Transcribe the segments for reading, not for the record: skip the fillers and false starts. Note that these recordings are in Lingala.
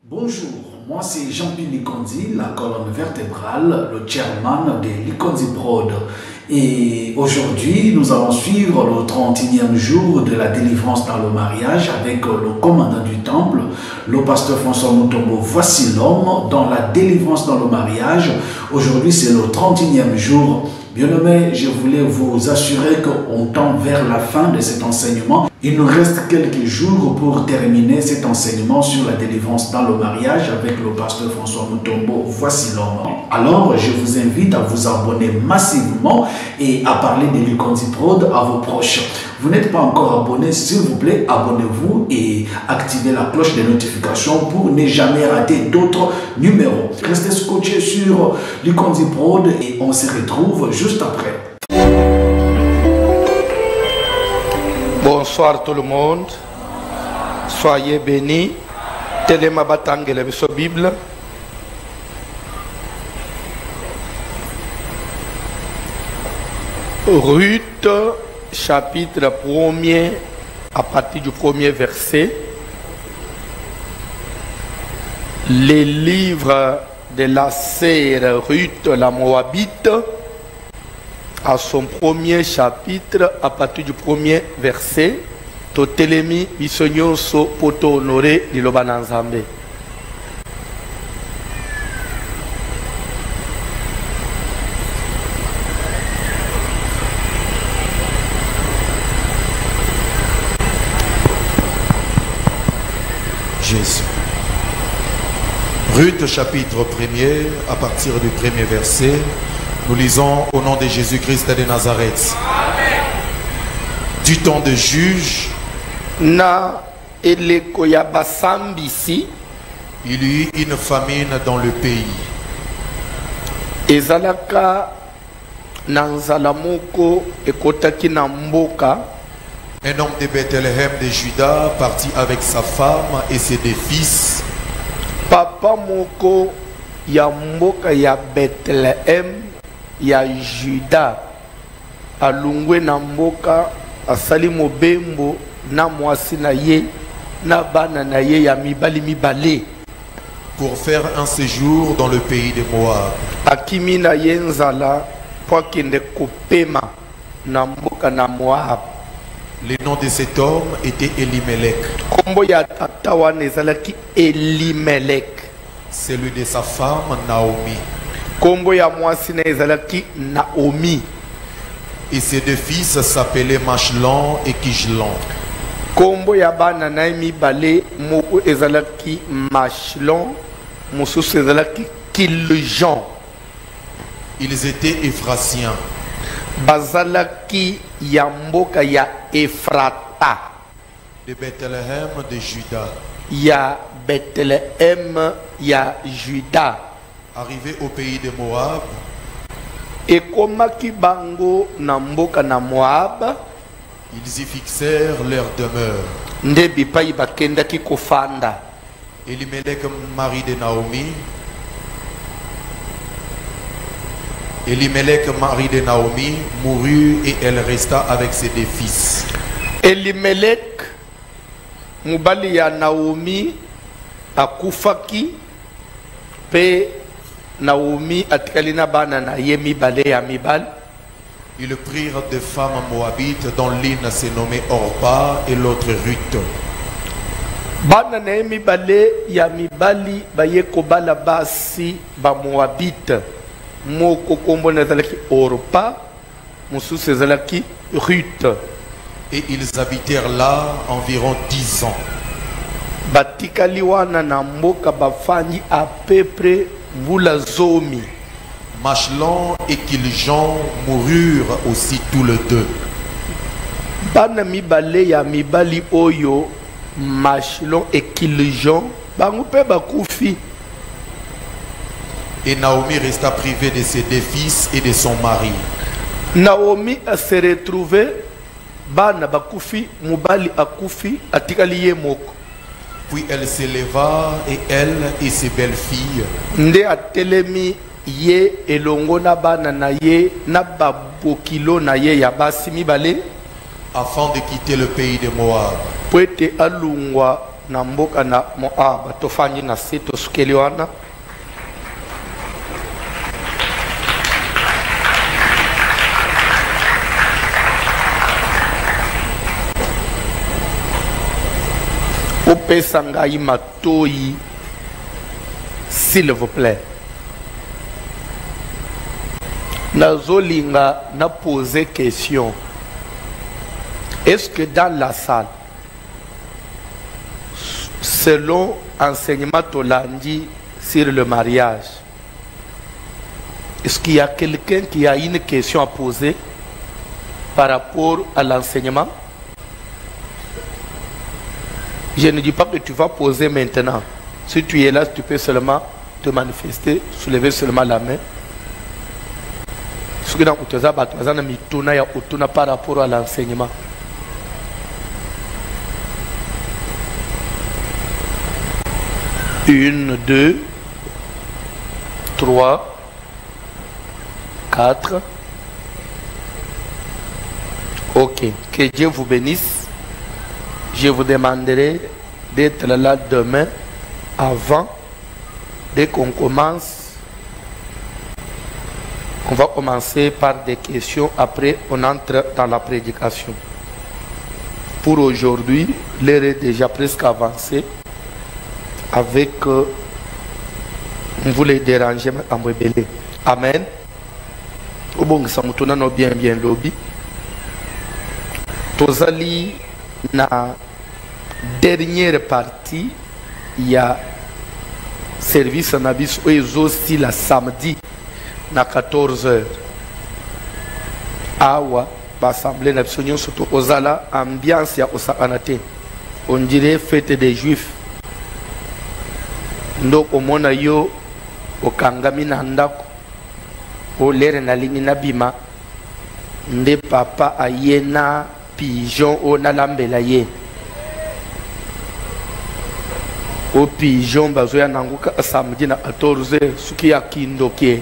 Bonjour, moi c'est Jean-Pierre Likondi, la colonne vertébrale, le chairman de Likondi Prod. Et aujourd'hui, nous allons suivre le 31e jour de la délivrance dans le mariage avec le commandant du temple, le pasteur François Mutombo. Voici l'homme dans la délivrance dans le mariage. Aujourd'hui, c'est le 31e jour. Bien-aimés, je voulais vous assurer qu'on tend vers la fin de cet enseignement. Il nous reste quelques jours pour terminer cet enseignement sur la délivrance dans le mariage avec le pasteur François Mutombo. Voici l'homme. Alors, je vous invite à vous abonner massivement et à parler de Likondi Prod à vos proches. Vous n'êtes pas encore abonné, s'il vous plaît, abonnez-vous et activez la cloche de notification pour ne jamais rater d'autres numéros. Restez scotchés sur Likondi Prod et on se retrouve juste après. Bonsoir tout le monde, soyez bénis. Telema batangele biso Bible. Ruth, chapitre 1er, à partir du premier verset. Les livres de la sœur Ruth la Moabite, à son premier chapitre, à partir du premier verset. Totelemi bisonyo so poto honoré di lobananzambe. Jésus. Ruth chapitre 1er, à partir du premier verset, nous lisons au nom de Jésus-Christ de Nazareth. Amen. Du temps de juge, Na eleko ya basambisi, il y eut une famine dans le pays. ezalaka na nzala moko ekotaki na mboka. Un homme de Bethléem de Juda partit avec sa femme et ses deux fils. Papa moko ya mboka ya Bethlehem ya Juda alungwe na mboka, asali mobembo na mwasi na ye na bana na ye ya mibali mibale, Pour faire un séjour dans le pays de Moab. akimi na ye nzala po akende kopema na mboka na Moab. Le nom de cet homme était Elimelech. Kombo ya tata wana ezalaki Elimelek. Celui de sa femme Naomi. Kombo ya mwasi na ezalaki Naomi. Et ses deux fils s'appelaient Machlon et Kijlon. Kombo ya bana na ye mibale, moko ezalaki Machlon, mosusu ezalaki Kiljon. Ils étaient Éphrasiens. Bazalaki ya mboka ya Efrata, De Bethléem de Juda. ya Bethlehem ya Juda. Arrivés au pays de Moab, Ekomaki bango na mboka na Moab, ils y fixèrent leur demeure. nde bipai bakendaki kofanda. Elimelech, mari de Naomi, Elimelech, mari de Naomi, mourut et elle resta avec ses deux fils. Elimelek mubali ya Naomi akufaki, pe Naomi atikali na bana na ye mibale ya mibali. Ils prirent des femmes moabites dont l'une se nommait Orpa et l'autre Ruth. Bana na ye mibale ya mibali baye kobala basi ba Moabite. Moko kombo na ezalaki Orpa, mosusu ezalaki Ruth. Et ils habitèrent là environ 10 ans. Batikali wana na mboka bafandi à peu près mbula zomi. Machlon et Kiljon moururent aussi tous les deux. Bana mibale ya mibali oyo, Machlon et Kiljon, bango pe bakufi. Et Naomi resta privée de ses deux fils et de son mari. Naomi a se retrouvé bana bakufi, mubali akufi, atikali ye moko. Puis elle s'éleva et elle et ses belles-filles Nde atelemi ye elongo na bana na ye na babokilo na ye ya basi mibale, afin de quitter le pays de Moab. po ete alungwa na mboka na Moab tofandi na se tosukeli wana. Opesa ngai matoi, s'il vous plaît. Nazolinga na poser question. Est-ce que dans la salle, selon enseignement Tolandi sur le mariage, est-ce qu'il y a quelqu'un qui a une question à poser par rapport à l'enseignement? Je ne dis pas que tu vas poser maintenant. Si tu es là, tu peux seulement te manifester, soulever seulement la main. Ce que nous avons par rapport à l'enseignement. Une, deux, trois, quatre. Ok. Que Dieu vous bénisse. Je vous demanderai d'être là demain avant, dès qu'on commence. On va commencer par des questions, après on entre dans la prédication. Pour aujourd'hui, l'heure est déjà presque avancée. Avec, on voulait déranger en rebelle. Amen. Au bon, ça me tourne bien lobby. Tozali na dernière partie, il y a service en abyss aussi la samedi na 14h. Awa, l'assemblée nationale surtout Ozala, ambiance ya Osakanate. On dirait fête des Juifs. Ndo omona yo okangami na ndako o lere na lingi na bima nde papa ayena pigeon o nalambela ye o pigeon bazoya nanguka samedi na 14h suki ya kindoke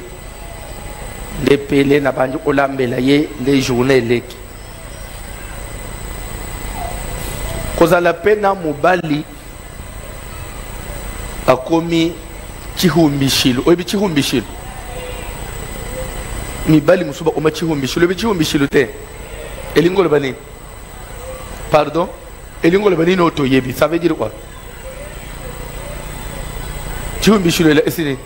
nde pele na bandi olambela ye le journée leki kozala pena mobali akomi chihumbishilo oyebi chihumbishilo mibali musuba oma chihumbishilo oyebi chihumbishilo te elingo le bani pardon elingo le bani no to yebi ça veut dire quoi chihumbishilo la esini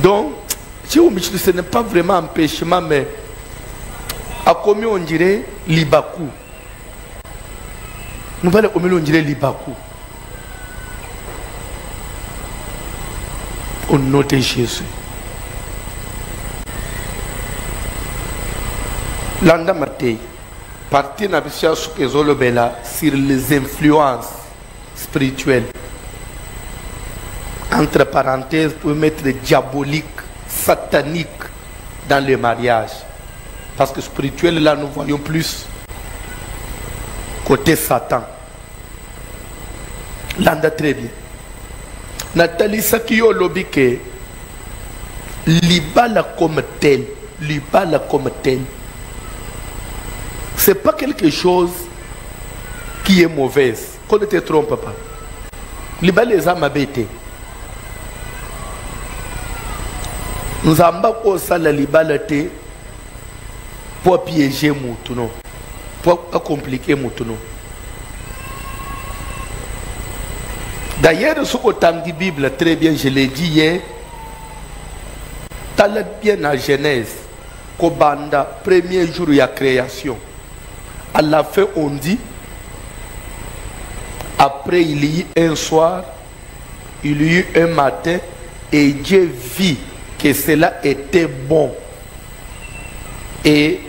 donc chihumbishilo ce n'est pas vraiment empêchement mais akomi on dirait libaku mubali omi on dirait libaku. Au nom de Jésus. Landa Matei, partie na bisia sukezolo bela sur les influences spirituelles. Entre parenthèses, pour mettre diabolique, satanique dans le mariage. Parce que spirituel, là, nous voyons plus côté Satan. Landa très bien. Nathalie Sakio Lobike, libala comme tel, c'est pas quelque chose qui est mauvaise. Qu'on ne te trompe pas. Libala les âmes abêtées. Nous avons pas ça la libala pour piéger Moutono, pour compliquer Moutono. D'ailleurs, ce qu'on t'a dit Bible, très bien, je l'ai dit hier, t'as bien la Genèse, Kobanda, premier jour de la création. À la fin, on dit, après il y eut un soir, il y eut un matin, et Dieu vit que cela était bon. Et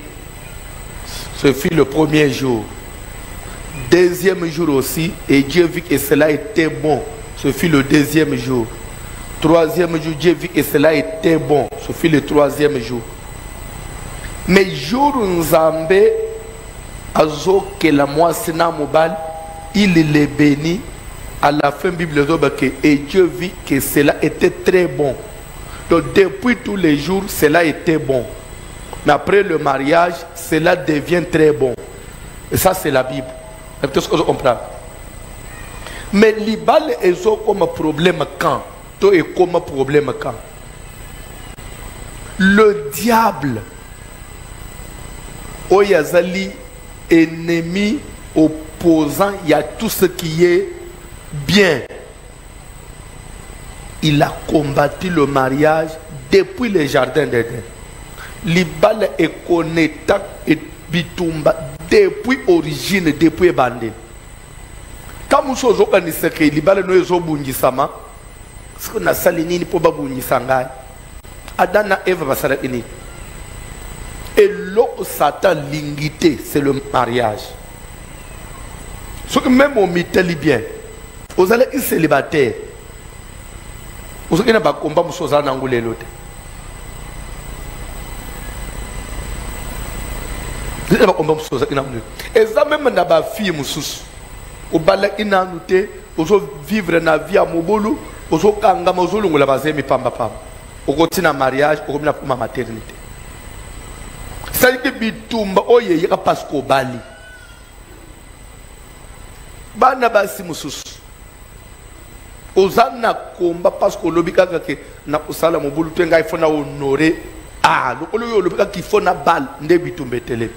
ce fut le premier jour. Deuxième jour aussi, et Dieu vit que cela était bon. Ce fut le deuxième jour. Troisième jour, Dieu vit que cela était bon. Ce fut le troisième jour. Mais jour Nzambe, azo que la moissina mobile, il les bénit. À la fin, Bible dit et Dieu vit que cela était très bon. Donc depuis tous les jours, cela était bon. Mais après le mariage, cela devient très bon. Et ça, c'est la Bible. Est-ce que vous comprenez? Mais libale est comme un problème quand. Toi est comme un problème quand. Le diable, Oyazali, ennemi, opposant, il y a tout ce qui est bien. Il a combattu le mariage depuis le jardin d'Éden. Libale est connecté et bitumba depuis l'origine, depuis Bandé. Quand nous sommes organisés, Libale nous sommes bundisama, ce qu'on a salini pour babundisanga. Adana Eva va s'arrêter. Et l'eau Satan l'ingité, c'est le mariage. Ce que même au mythe libyen, vous allez être célibataire. Vous allez pas combattre pour choses en anglais l'autre. Vous allez pas combattre pour choses en anglais. Et ça même n'a pas fille moussous. Au balai inanouté, vous allez vivre na vie à Mobolo, vous allez kanga mozolo ngula bazé mi pamba pamba. Au continue mariage, au continue pour ma maternité. C'est-à-dire que bitumba oye yaka pasko bali. Bana basi mususu. Ozana komba pasko lobika kake na usala mobulu tenga ifona honorer. Ah, lokolo lobika ki fona bal nde bitumbe tele.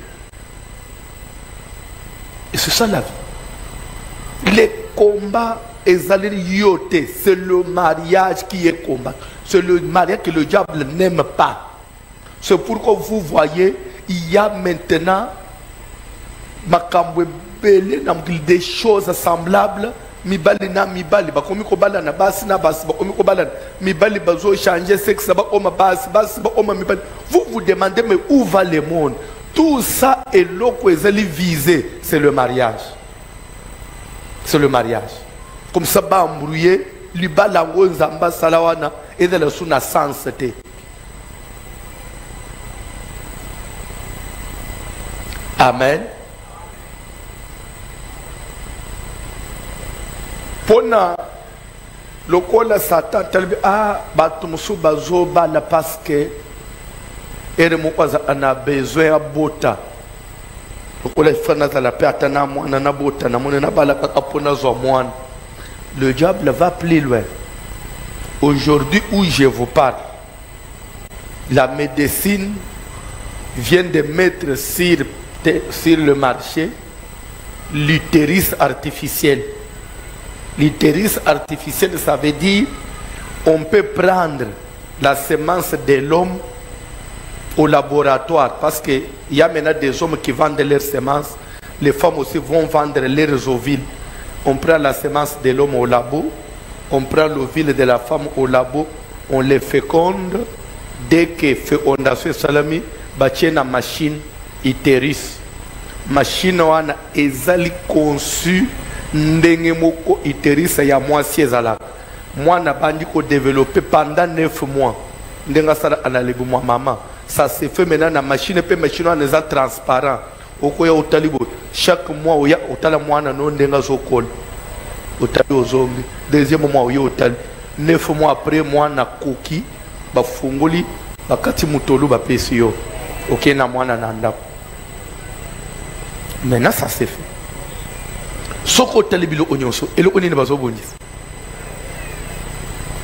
Et c'est ça la vie. Les combats yoté, c'est le mariage qui est combat. C'est le mariage que le diable n'aime pas. C'est pourquoi vous voyez, il y a maintenant des choses semblables. Mibali na mibali ba komi ko bala na basi na basi ba komi ko bala mibali bazo changer sexe ba oma basi basi ba oma mibali. Vous vous demandez mais où va le monde? Tout ça est loko ezali visé, c'est le mariage. C'est le mariage. Comme ça ba embrouillé libala ngonzamba salawana et de la suna sensité. Amen. Pona lokola Satan talbi batumusu bazo bala parce que ere mokwaza ana besoin ya bota lokola fana za la perte na mwana na bota na mwana na bala kaka pona zo mwana. Le diable va plus loin. Aujourd'hui où je vous parle, la médecine vient de mettre sur le marché l'utérus artificiel. L'utérus artificiel, ça veut dire on peut prendre la semence de l'homme au laboratoire, parce qu'il y a maintenant des hommes qui vendent leurs semences, les femmes aussi vont vendre leurs ovules. On prend la semence de l'homme au labo, on prend l'ovule de la femme au labo, on les féconde. Dès que fécondation salami, bâtit la machine utérus. Machine wana ezali conçue ndenge moko utérus ya mwasi ezalaka. Mwana bandi ko développer pendant 9 mois. Ndenga sala analebu mwa mama. Ça se fait maintenant na machine pe machine wana eza transparent. Okoya utalibo chaque mois oya utala mwana no ndenga zokola. Utali ozombi. Deuxième mois oya utali. 9 mois après mwana koki bafungoli bakati mutolu ba pesi yo. OK na mwana na ndako. Maintenant ça s'est fait. Soko talibilo onyonso et le onine bazo bondis.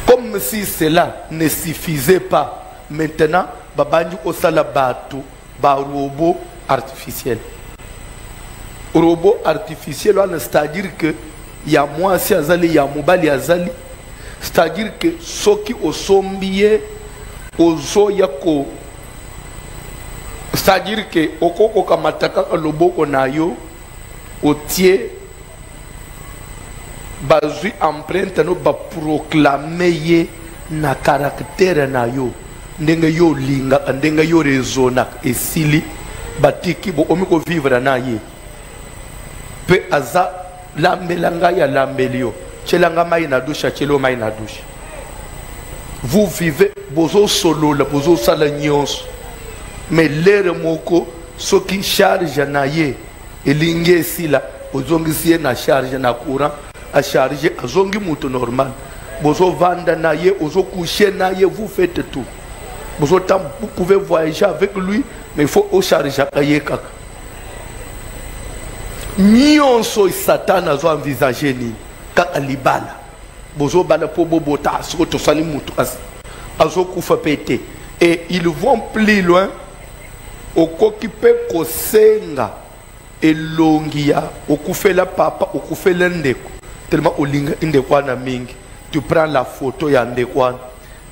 Comme si cela ne suffisait pas, maintenant babandi osala batu ba robot artificiel. Robot artificiel c'est-à-dire que ya mwasi azali ya mobali azali, c'est-à-dire que soki osombiye ozo yako, c'est-à-dire que okoko kamataka loboko nayo otie bazui empreinte no ba proclamer na caractère nayo ndenge yo linga ndenge yo rezona esili batiki bo omiko vivre na ye pe aza lambelanga ya lambelio chelanga mai na douche chelo mai na douche. Vous vivez bozo solo la bozo sala nyons mais l'air moko so qui charge na ye elinge sila ozongisi na charge na courant à charger à zongi muto normal bozo vanda na ye ozo coucher na ye, vous faites tout. Vous pouvez voyager avec lui mais il faut au charger à ye kaka. Nyonso Satan a envisagé ni kaka libala bozo bala po bobota soto sali mutu azo kufa pété et ils vont plus loin okokipe kosenga elongia okufela papa okufela ndeko tellement olinga ndeko na mingi tu prends la photo ya ndeko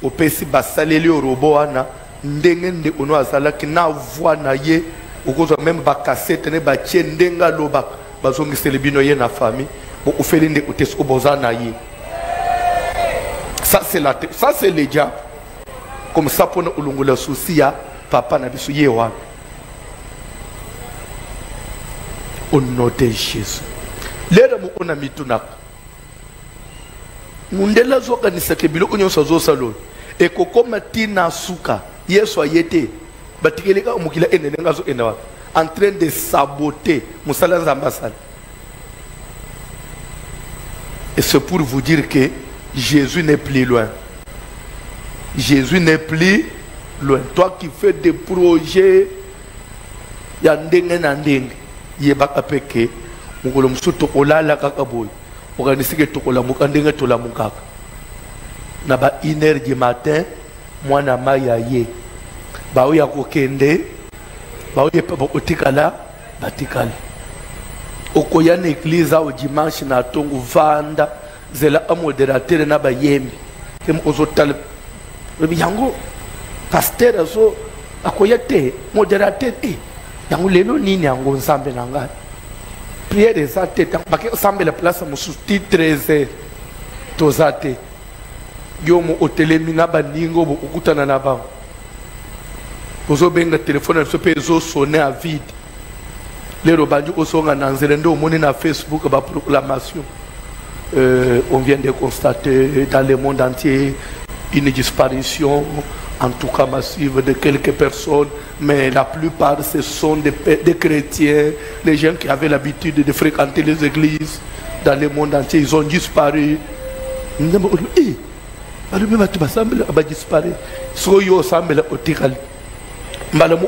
opesi basaleli robo wana ndenge nde ono azalaki na voix na ye okozwa même ba cassette ne ba tie ndenga loba bazongisele bino ye na famille bo ofeli nde otesko boza na ye. Ça c'est le diable. Comme ça pour nous ulungula souci ya papa na biso ye wana. Au nom de Jésus. Lera mu ona mitunaka. Mundela zoka nisake biloko nyonso zo salon. E kokoma tina suka. Yesu ayete. Batikeleka mukila enene ngazo enawa. En train de saboter musala nzambasala. Et c'est pour vous dire que Jésus n'est plus loin. Jésus n'est plus loin. Toi qui fais des projets, il y a ndenge yeba apeke mukolo musuto olala kakaboy organiser que tokola mukandenge tola mukaka na ba 1h du matin mwana maya ye ba oya kokende ba oya papa otikala batikala okoya na église au dimanche na tongo vanda zela a modérateur na ba yembi kem ozotal yango pasteur azo akoya te modérateur yango lelo nini yango nzambe na ngai prière eza te bake osambela place mosusu ti 13h toza te yo mo otelemi na baningo okutana na bango ozobenga telefone na biso mpe ezosone a vide lero bandi osonga na nzela nde omoni na Facebook baproclamation on vient de constater dans le monde entier une disparition en tout cas massive de quelques personnes, mais la plupart ce sont des chrétiens, les gens qui avaient l'habitude de fréquenter les églises dans le monde entier, ils ont disparu.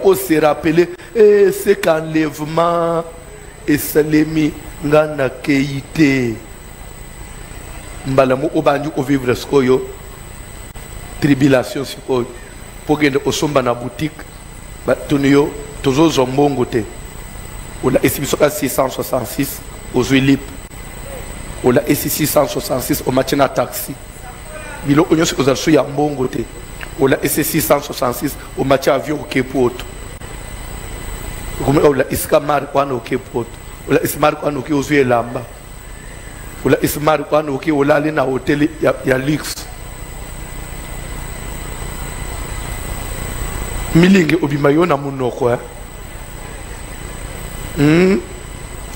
On s'est rappelé, c'est qu'enlèvement et salemi ngana keité. Mbalamu obandu au vivre skoyo. Tribulation sikoyo pour que osomba na boutique batunyo tozo zombongo te ola esibiso ka 666 ozwi lip ola esi 666 o machina taxi bilo onyo sikoza so ya mbongo te ola esi 666 o macha avion ke poto comme ola iskamar kwano ke poto ola ismar kwano ke ozwi elamba ola ismar kwano ke ola le na hotel ya luxe milingi obimayo na munoko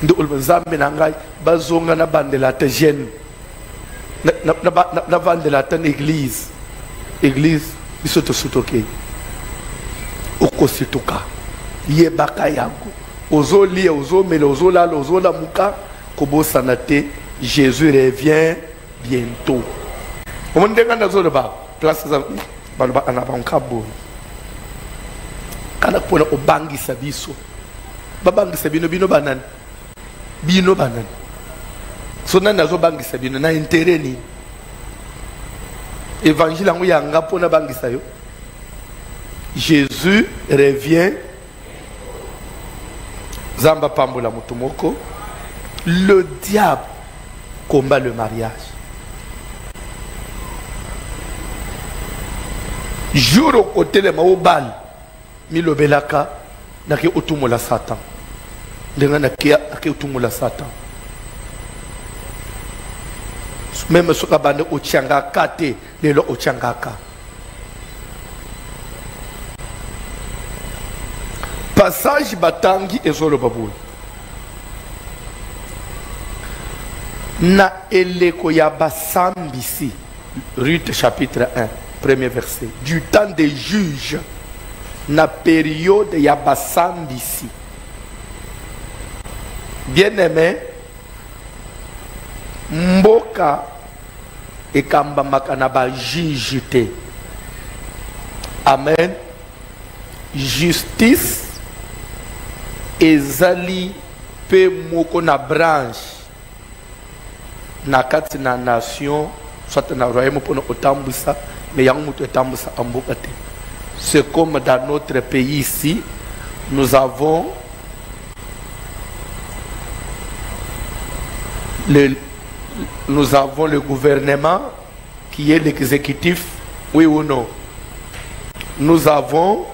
ndo olbanzambe na ngai bazonga na bandela ta jeune na bandela ta église bisoto sutoke okosituka yebaka yango ozolia ozomela ozolala ozolamuka kobosana te. Jésus revient bientôt. Omondenga nazoloba place za baloba anabankabo kana pona obangisa biso babangisa bino banani so nani azobangisa bino na intérêt ni évangile yango yanga pona bangisa yo. Jésus revient. Zamba pambola mutumoko. Le diable combat le mariage. Jour au côté de Maobal milobelaka nake otumola Satan ndenga nake otumola Satan même soka bande otianga kate lelo otiangaka passage batangi ezolo babul na eleko ya basambisi. Ruth chapitre 1 premier verset. Du temps des juges na période ya basambisi. Bien aimé, mboka ekamba makana ba juge te. Amen. Justice ezali pe moko na branche na kati na nation soit na royaume pour otambusa mais yango mutu etambusa amboka te. C'est comme dans notre pays ici, nous avons le gouvernement qui est l'exécutif, oui ou non. Nous avons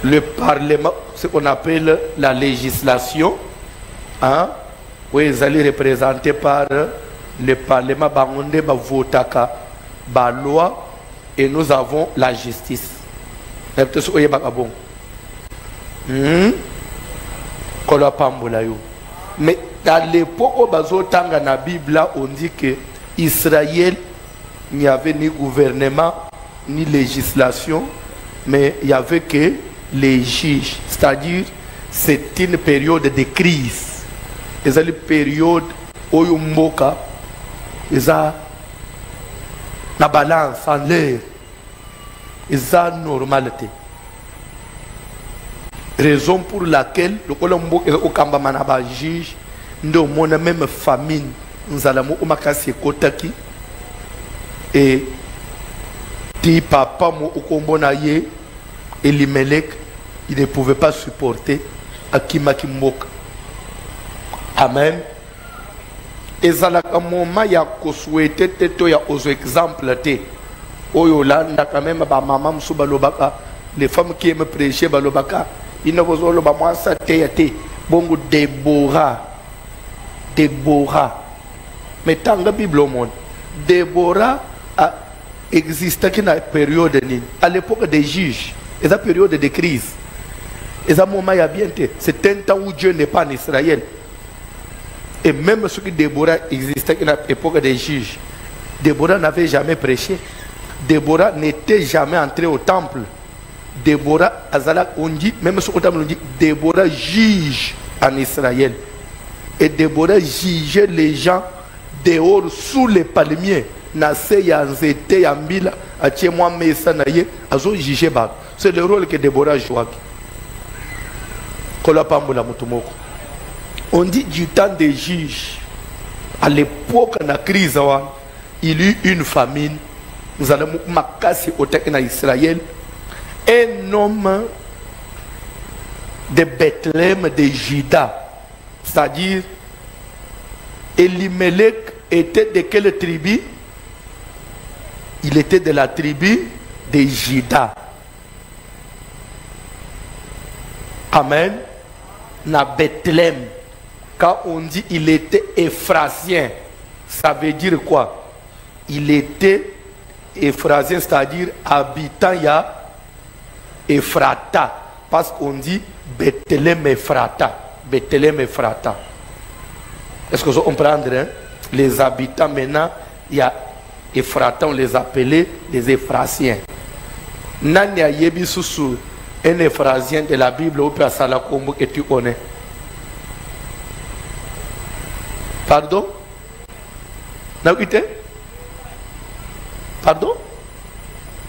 le parlement, ce qu'on appelle la législation, hein? Oui, ils allaient représentés par le parlement, bangonde ba votaka ba loi, et nous avons la justice. Mais dans l'époque où dans la Bible, on dit que Israël, il n'y avait ni gouvernement, ni législation, mais il n'y avait que les juges. C'est-à-dire, c'est une période de crise. C'est une période où il y a la balance en l'air. Il y a normalité. Raison pour laquelle le Colombo est au Kambamana juge, nous avons même famine. Nous allons au Makasi Kotaki. Et dit papa mo ukombonaye Elimelech, il ne pouvait pas supporter Akima Kimboka. Amen. Et ça la moment ya ko souhaité teto ya aux exemples te. Oyolanda quand même ba maman musubalobaka, les femmes qui aiment prêcher balobaka, ils ne vont pas moi ça te bongo Déborah. Mais tant que la Bible au monde, Déborah a existé dans la période à l'époque des juges, et la période de crise. Et ça moment il y a bien été. C'est un temps où Dieu n'est pas en Israël. Et même ce que Déborah existait dans l'époque des juges, Déborah n'avait jamais prêché. Déborah n'était jamais entré au temple. Déborah, on dit, même sur le temple, on dit, Déborah juge en Israël. Et Déborah jugeait les gens dehors sous les palmiers. C'est le rôle que Déborah joue. On dit du temps des juges, à l'époque de la crise, il y eut une famine. Nous allons casser au en Israël. Un homme de Bethléem, de Juda, c'est-à-dire Elimelech était de quelle tribu? Il était de la tribu de Juda. Amen. Na Bethléem. Quand on dit il était Éphrasien, ça veut dire quoi? Il était Éphrasien, c'est-à-dire habitant ya Ephrata. Parce qu'on dit Bethléem Ephrata. Bethléem Ephrata. Est-ce que vous comprenez, hein? Les habitants maintenant, il y a Ephrata, on les appelait les Éphrasiens. Nani a yebi susu un Éphrasien de la Bible ou à Salakombo que tu connais. Pardon? Pardon?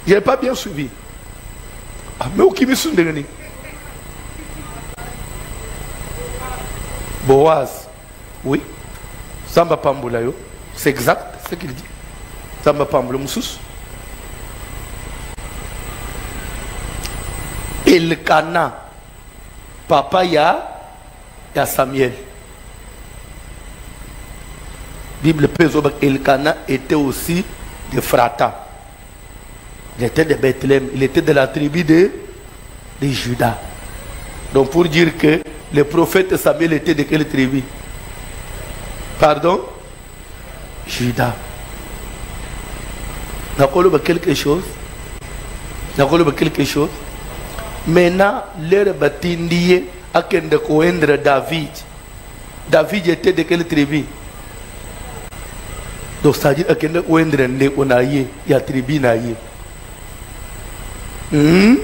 Je n'ai pas bien suivi. Ah, mais où qui me sont devenus? Boaz. Oui. Samba Pambulayo. C'est exact ce qu'il dit. Samba Pambulayo. Elkana. Papa ya Samuel. Bible Pézo Elkana était aussi de Frata. Il était de Bethléem. Il était de la tribu de Juda. Donc pour dire que le prophète Samuel était de quelle tribu? Pardon? Juda. D'accord, quelque chose? D'accord, quelque chose? Maintenant, leur bâtiment a qu'un coindre David. David était de quelle tribu? Donc c'est-à-dire qu'un coindre on a eu, il y a tribu naïe. Ce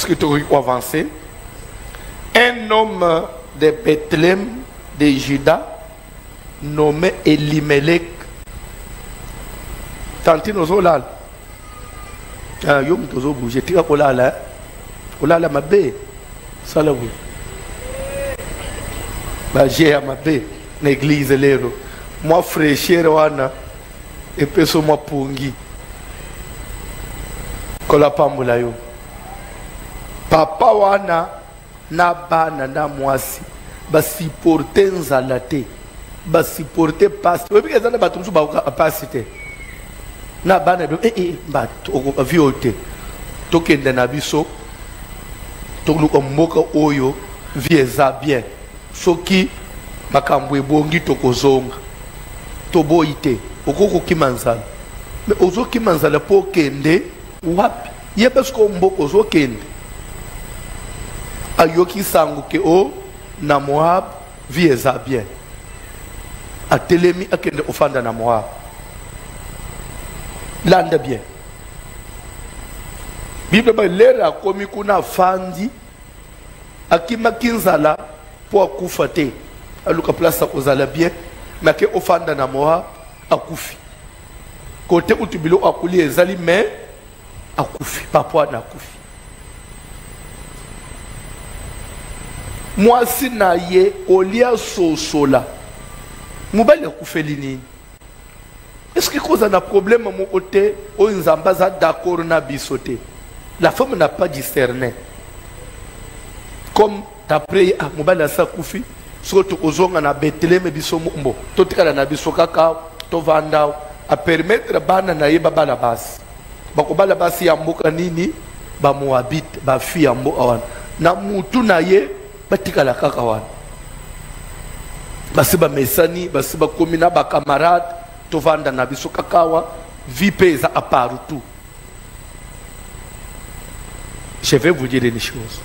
que tu as avancé. Un homme de Bethléem, de Juda, nommé Elimelech. Tanti nous olal. Yom tozo bouger. Tika olala. Olala mabe. Salawu. Bah j'ai à ma paix l'église lero. Moi fraîcheur wana et peso moi pungi. Kola pambula yo. Papa wana na bana na mwasi basi porter nzalate basi porter passe oui parce que ça na batumsu ba passe te na bana ba to viote to kende na biso to luka mboka oyo vieza bien soki makambo ebongi to kozonga to boite okoko kimanzala mais ozo kimanzala po kende wapi yebes ko mboko ozo kende ayoki sangu ke o na Moab vieza bien atelemi akende ofanda na Moab landa bien Bible ba lera komi kuna fandi akima kinzala po akufa te aluka place kozala bien mais ke ofanda na Moab akufi côté utubilo akuli ezali mais akufi papa na akufi moi si na ye olia sosola mobile akufeli nini est-ce que cause un problème mon côté o nzamba za d'accord na bisoté la femme n'a pas discerné comme d'après mobile sa kufi surtout ozonga na Bethlehem biso mbo to tikala na biso kaka to vanda a permettre bana na yeba bala basi bakobala basi ya mboka nini ba Moabite ba fi ya mbo awana na mutu na ye batikala kaka wana basi ba mesani basi ba komina ba camarade to vanda na biso kakawa vie pesa à partout. Je vais vous dire une chose.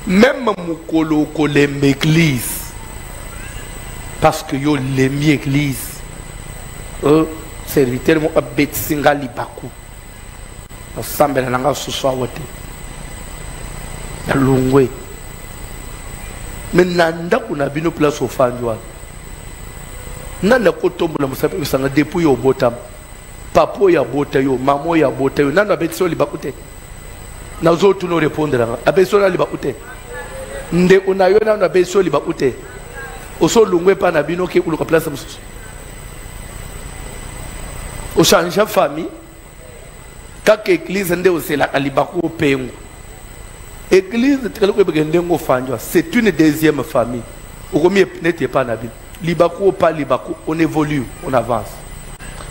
Même mukolo kolem église parce que yo lemi église serviteur mo abet singali baku osambela nanga suswa wote na lungwe menanda kuna bino place ofanjwa nanda kotombola musape bisanga depuis yo botam papo ya bota yo mamo ya bota yo nanda abet so libakute na zotu no répondre abet so na libakute nde unayo na abet so libakute oso lungwe pa na bino ke kuluka place mususu o changer famille kaka église nde osela alibaku pengu église tikalo begende ngo fanjwa c'est une deuxième famille okomi n'était pas nabi libaku pas libaku on évolue on avance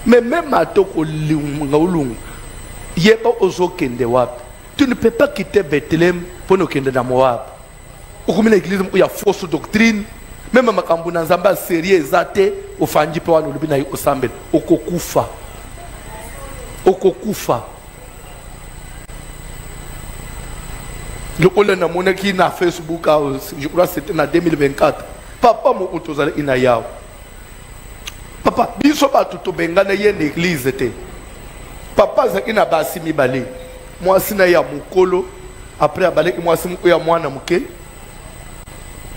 mais même atoko lunga yeba ozo kende wapi tu ne peux pas quitter Bethlehem pour ne kende na Moab okomi na église il y a fausse doctrine même makambu na nzamba sérieux ezate ofanji pe wana lubi na osambela okokufa le on a monnaie qui na Facebook je crois c'était en 2024 papa mo otozala ina yao papa biso ba tuto bengana ye l'église te papa za ina basi mibale moi sina ya mukolo après abaleki moi simu ya mwana muke.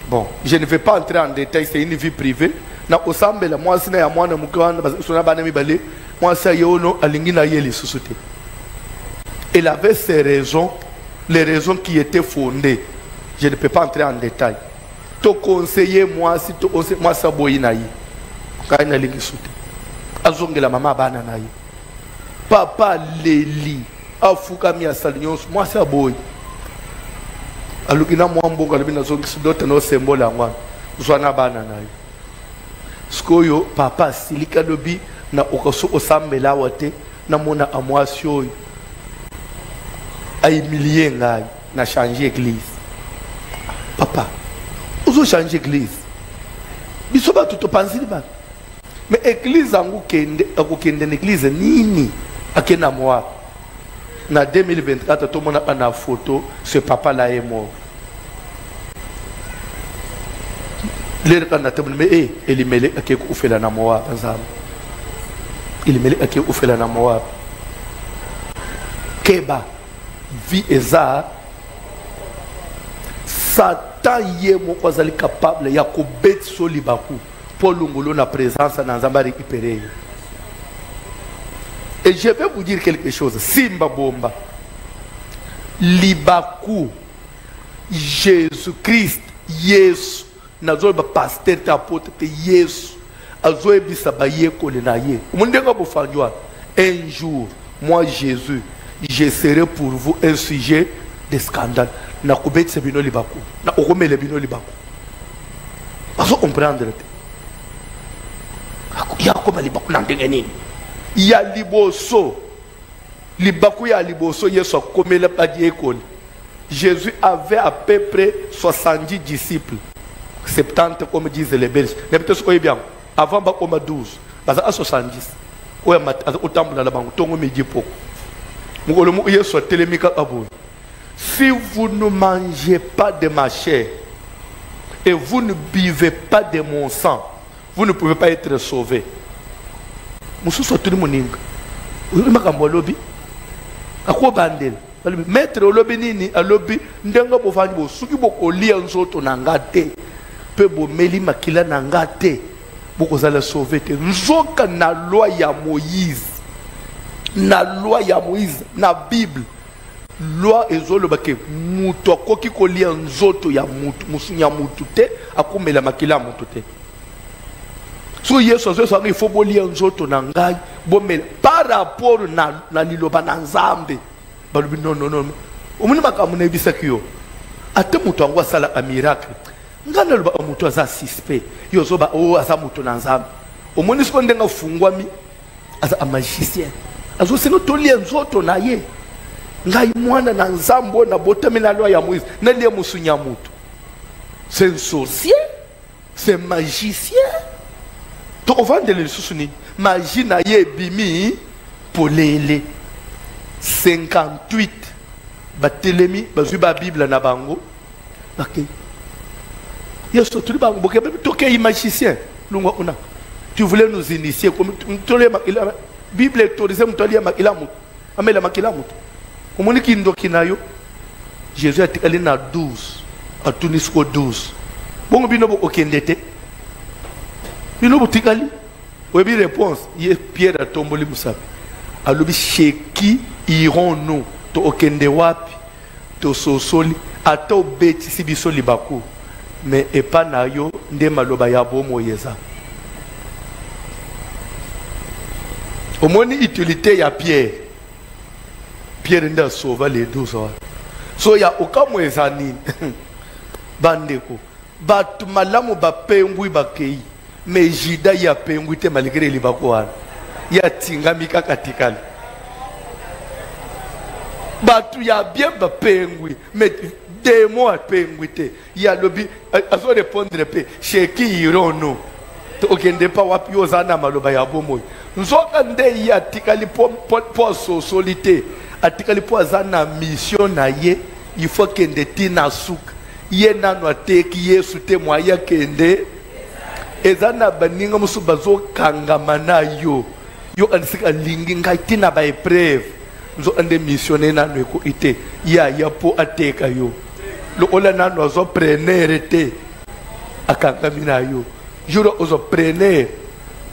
Bon, je ne vais pas entrer en détail, c'est une vie privée. Na osambela moi sina ya mwana mukwana basona bana mibale moi ça yono alingina yeli susute. Il avait ses raisons, les raisons qui étaient fondées. Je ne peux pas entrer en détail. To conseiller moi si to moi ça boyina yi. Kaina lingi sute. Azongela mama bana na yi. Papa leli afuka mi asalinyos moi ça boy. Alukina mwamboka libina zongi sidote no symbole angwana uzwana bana nayo skoyo papa silika lobi na okaso osambela wate na mona amwasio ay millier ngai na changer église papa ozo changer église biso ba tuto panzili ba mais église angu kende akokende na église nini akena moi na 2024 tout le monde a une photo ce papa là est mort les quand na table mais il mêlé à qui ou fait la namoa ensemble il mêlé à qui ou fait la namoa keba vie eza satan yé mo kozali capable ya ko bet solibaku pour longolo na présence na nzamba récupérer. Et je vais vous dire quelque chose. Simba bomba. Libaku. Jésus-Christ. Yes. nazo ba pasteur ta apôtre te Yesu azoe bisa ba yekole na ye mundenga bofanjwa. Un jour moi Jésus je serai pour vous un sujet de scandale na kubeti se bino libako na okomele bino libako bazo comprendre te ya ko ba libako na ndenge nini ya liboso libako ya liboso Yesu akomela ba yekole. Jésus avait à peu près 70 disciples. 70 comme disent les Belges. Mais peut-être bien. Avant, il y a 12. Il y a 70. Il y a si vous ne mangez pas de ma chair et vous ne buvez pas de mon sang, vous ne pouvez pas être sauvés. Maître olobi nini alobi ndenga bofani bo suki bokolia nzoto na ngate pe bomeli makila na ngate bokozala sauver te nzoka na loi ya Moïse na Bible loi ezoloba ke muto akoki kolia nzoto ya mutu musunya mutu te akomela makila mutu te. So Yesu azo il faut bolia nzoto na ngai bomela par rapport na liloba na Nzambe. Non. Omuni makamuna ebisakio. Ate mutu angwa sala a miracle. Ngana loba mutu aza suspect. Yozoba aza mutu na Nzambe. Omuni sikondenga fungwami aza a magicien. Azo sino tolia nzoto na ye. Ngai mwana na Nzambe na botami na loi ya Moïse. Na lia musunya mutu. C'est un sorcier. C'est un magicien. To ovande le susuni. Magie na ye bimi polele. 58 batelemi bazwi ba Bible na bango ok yeso tuli bango boke toke magicien lungo una tu voulais nous initier comme tole makila Bible autorisé mutali makila mutu amela makila mutu omoni kindo kinayo Jésus atikali na 12 atunisko 12 bongo bino bo okendete bino botikali webi réponse ye Pierre atomboli musapi alobi chez qui irons-nous to okende wapi to sosoli ata obeti si biso libako mais epa na yo nde maloba ya bomo yeza. Omoni utilité ya Pierre nda sauva les 12 ans. So ya okamweza nini bandeko batu malamu bapengwi bakei mais Jida ya pengwi te malgré libako wana ya tingamika katikali batu ya bien ba pengui mais des mois pengui te ya lobi azo répondre pe chez qui irons-nous to okende pa wapi ozana maloba ya bomoy nzoka nde ya tikali po solité atikali po azana mission na ye il faut kende tina suka ye nanu ateki Yesu te moya kende ezana baninga musu bazo kangamana yo anisika lingi ngai tina ba épreuve nzo ande missionné na nweko ite ya po ateka yo lo ola na nozo preneur te akangamina yo juro ozo preneur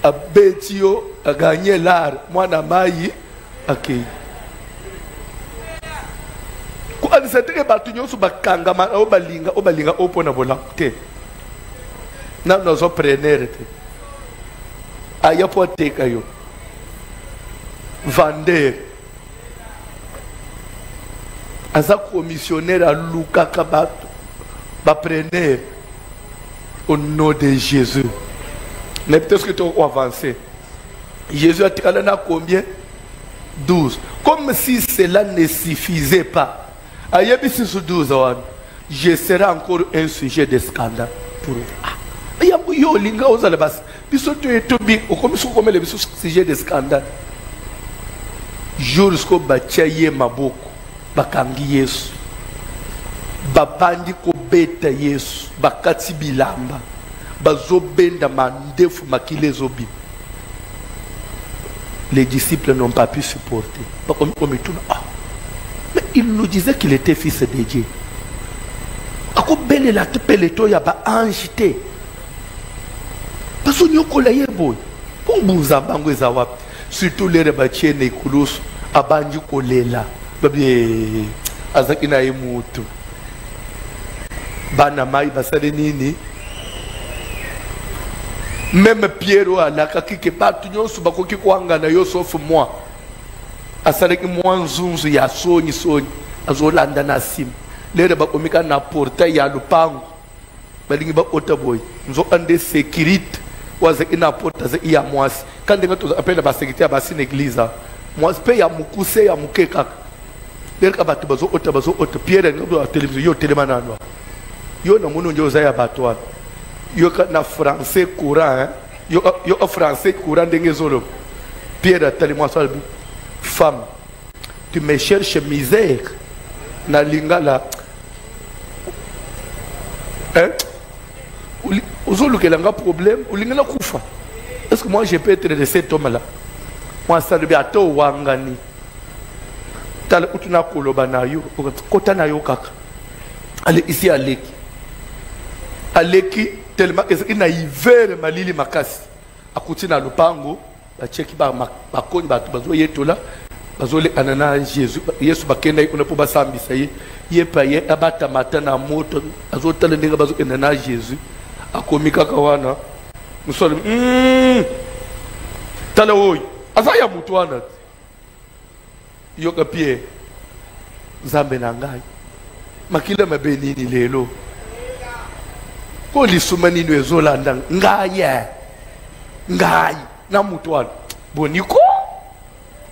abetio a gagner l'art mwana mai akei ko anisete batu nyoso bakangama obalinga opona bola te na nozo preneur te aya po ateka yo vendeur aza commissionnaire à Lukaka ba preneur au nom de Jésus. Mais peut-être que tu as avancé. Jésus a tiré là combien? 12. Comme si cela ne suffisait pas. Ayebi sur 12 ans, je serai encore un sujet de scandale pour vous. Yo linga ozala bas. Biso tu es tout big. Comme si comme le biso sujet de scandale. Jour jusqu'au bachaye maboko. Bakangi Yesu babandi ko beta Yesu bakati bilamba bazobenda mandefu makile zobi. Les disciples n'ont pas pu supporter. Mais il nous disait qu'il était fils de Dieu. Ako bele la te peleto ya ba anjite parce que nyoko la yeboy pour buza bango ezawapi surtout les rebatie ne kulus abanji kolela babi azaki na yemutu bana mai basale nini Même Pierre a la kaki ke batu nyonso bakoki kwanga na yo sauf moi. Asaleki moi nzunzu ya soni azolanda na sim. Lere bakomika na portail ya lupango. Balingi ba otaboy. Nzo ande sécurité waze ina porta ze ya mwasi. Kandi ngato appelle ba sécurité ba sin église. Mwasi pe ya mukuse ya mukeka. Lere ka batu bazo ota Pierre ngado a télévision yo télémanano. Yo na munu njo za ya batwa. Yo na français courant hein? Yo français courant d'engezolo. Pierre tellement ça femme tu me cherches misère na lingala hein ozolu kelanga problème ou lingala kufa. Est-ce que moi je peux être de cet homme là? Moi ça le biato wangani tala utuna koloba na yo kota na yo kaka allez ici aleki tellement il na hiver malili makasi akuti na lupango ba cheki ba makoni ba bazo yetola bazo le anana Jésus Yesu bakenda iko na po basambisa ye pa ye abata mata na moto azo tala ndinga bazo enana Jésus akomika kawana musole tala oy azaya mutwana yoka pie zambe na ngai makila mabenini lelo ko lisumani no ezolanda ngai na mutwana boniko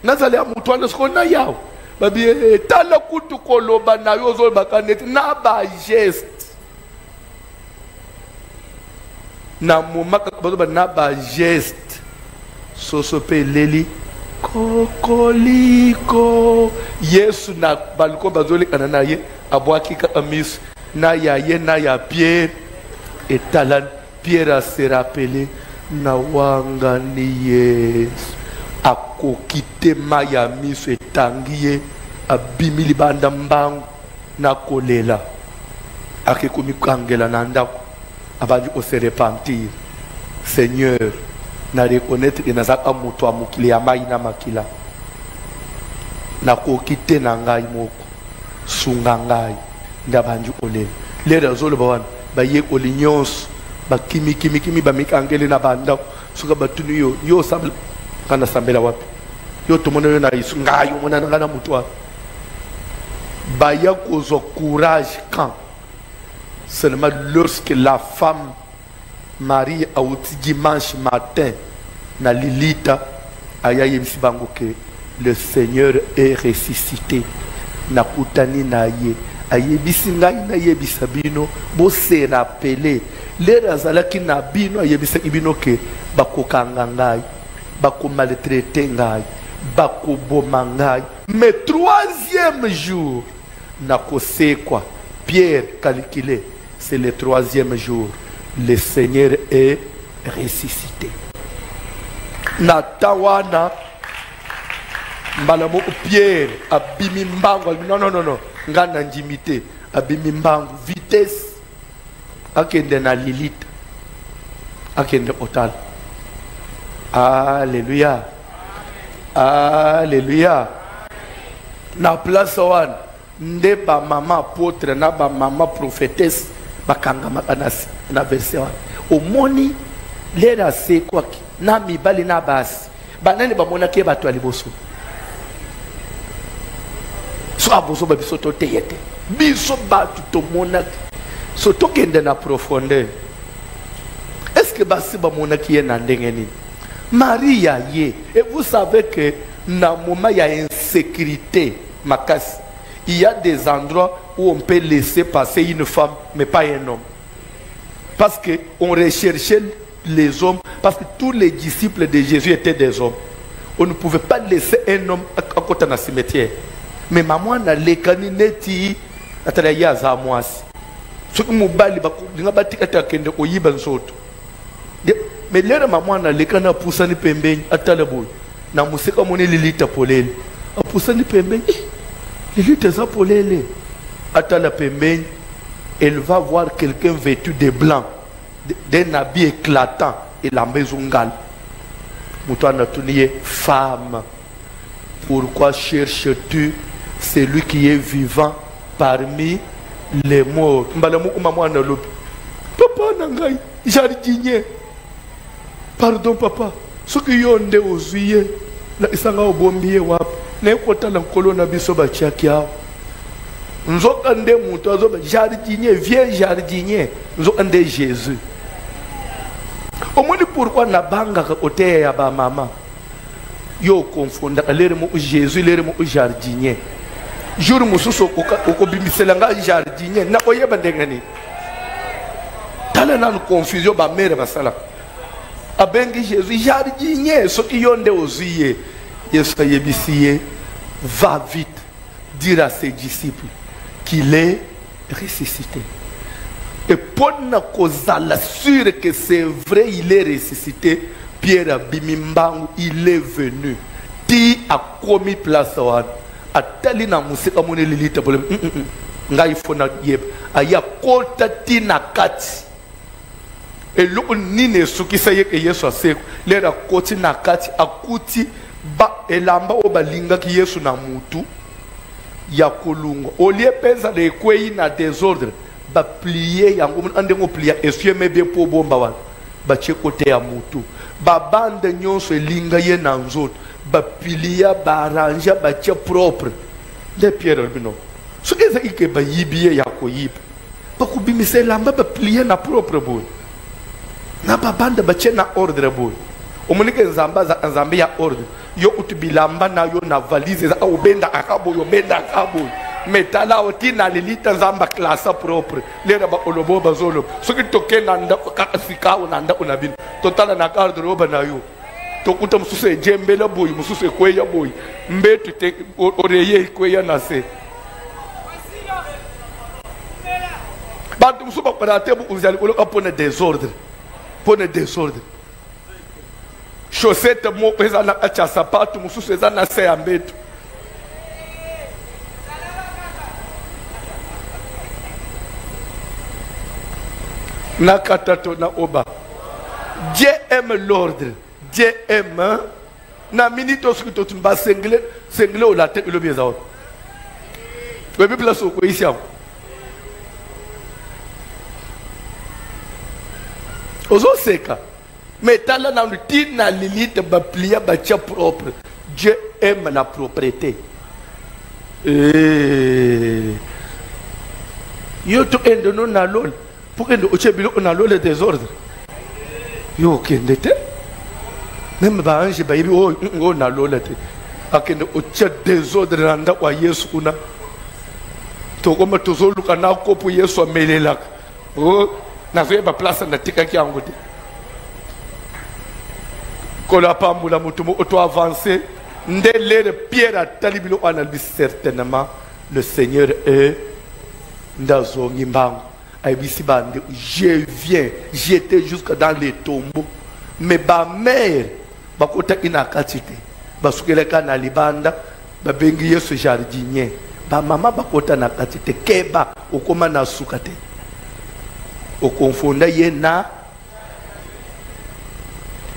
nazali ya mutwana sikona yawo babi tala kutu koloba na yo zoloba kaneti na ba geste na momaka bazoba na ba geste soso pe leli kokoliko Yesu na baliko bazoli kanana ye abwaki ka amis na ya ye na ya Pierre etalan Pierre se rappelé na wanga ni Yesu akokite maya miso etangiye abimili banda mbangu na kolela akekomi kangela na ndako abandi ko se repentir. Seigneur na reconnaître que nazaka muto amukili ya mai na makila na kokite na ngai moko sunga ngai ndabandi kolela lera zolo bawana baye kolinyos bakimi bamikangele na banda suka batunu yo sabla kana sambela wapi yo tomona yo na isu ngayo mona ngana mutwa baya kozo courage quand seulement lorsque la femme Marie a outi dimanche matin na Lilita aya yebisi bango que le Seigneur est ressuscité na kutani na ye ayebisi ngai na yebisa bino bo se rappeler les azalaki na bino ayebisa bino ke bakokanga ngai bako maltraiter ngai bako boma ngai mais troisième jour na kosekwa Pierre calculé c'est le troisième jour le Seigneur est ressuscité na tawana mbalamo Pierre abimi mbango non ngana njimité abimi mbango vitesse akende na Lilita akende hotel. Alléluia alléluia na place wan nde ba mama apôtre na ba mama prophétesse bakanga makanasi na verset wan omoni lera se kwaki na mibali na basi banani bamona ke bato aliboso so aboso ba biso to teyete biso batu to mona so to kende na profondeur. Est-ce que basi bamona ki na ndengeni Maria ye et vous savez que na moment il y a insécurité makasi il y a des endroits où on peut laisser passer une femme mais pas un homme parce que on recherchait les hommes parce que tous les disciples de Jésus étaient des hommes. On ne pouvait pas laisser un homme à côté d'un cimetière. Mais maman na lekani neti atalaya za mwasi. Ce que mobali ba dinga batika kende oyiba nsoto. Mais lera maman na lekana pusani pembeni atalabo. Na musika moni Lilita polele. Apusani pembeni. Lilita za polele. Atala pembeni. Elle va voir quelqu'un vêtu de blanc, d'un habit éclatant et la maison gale. Moutouana Tounié, femme, pourquoi cherches-tu celui qui est vivant parmi les morts? Papa nangai, jardinier. Pardon papa. Ce qui yonde ozuye na isanga obombiye wap. Na kota na kolona biso ba chiakia. Nzo ande muto azo jardinier, vieux jardinier. Nzo ande Jésus. Au moins pourquoi na banga côté ya ba mama. Yo confondre l'air mo Jésus, l'air mo jardinier. Jour mususo ko bimiselanga jardinier na oyeba ndengani. Tala na confusion ba mère basala. Abengi Jésus jardinier ce qui yonde ozuye. Yesu yebisiye va vite dire à ses disciples qu'il est ressuscité. Et pour nous sûr que c'est vrai, il est ressuscité, Pierre Bimimbangu, il est venu. Ti a commis place à Talina Mousseka Monelita pour le Ngaïfona Yeb, Aya Kota Tina Kati. Et l'eau nine ce qui s'est que Yesu a seko, l'air à Koti Nakati, à Kuti, ba elamba obalinga ki Yesu na mutu ya kolunga au lieu pesa de kwei na désordre ba plier yango ande ngo plier essuie me bien po bomba wana ba che côté ya mutu ba bande nyonso elinga ye na nzoto ba plier ba arranger ba che propre de Pierre bino ce que c'est que ba yibie ya ko yib ba ku bimise lamba ba plier na propre boy na ba bande ba che na ordre boy o monike nzamba za nzambe ya ordre yo utubilamba na yo na valise za obenda akabo yo benda akabo metala otina lilita nzamba classe propre lera ba olobo bazolo soki tokena nda kasika unanda unabino totala na carte roba na yo tokuta mususu ejembela boy mususu ekweya boy mbetu te oreye ekweya na se bantu mususu baparate bu uzali koloka pone désordre chaussette mo pesa na acha sapato mususu eza na se ya mbetu na katato na oba. Dieu aime l'ordre, Dieu aime na minute oski to tumba sengle o la tête le bien ça bébé place au quoi ici ozo seka mais tala na routine na limite ba plier ba tia propre. Dieu aime la propreté. Yo to endo no na lol pour que o chebilo na lol le désordre yo kendete même ba ange ba yibi o na lol te akende o che désordre randa wa Yesu kuna to koma to zo luka na kopo Yesu amelela o na zo ba place na tika ki angote kola pambula mutumo auto avancer ndele Pierre a talibilo analyse certainement le Seigneur est ndazo ngimbango aibisi bande je viens j'étais jusque dans les tombeaux mais ba mère bakota inakatite basukeleka na libanda babengi Yesu jardinier ba mama bakota na katite keba okoma na sukate okonfonda yena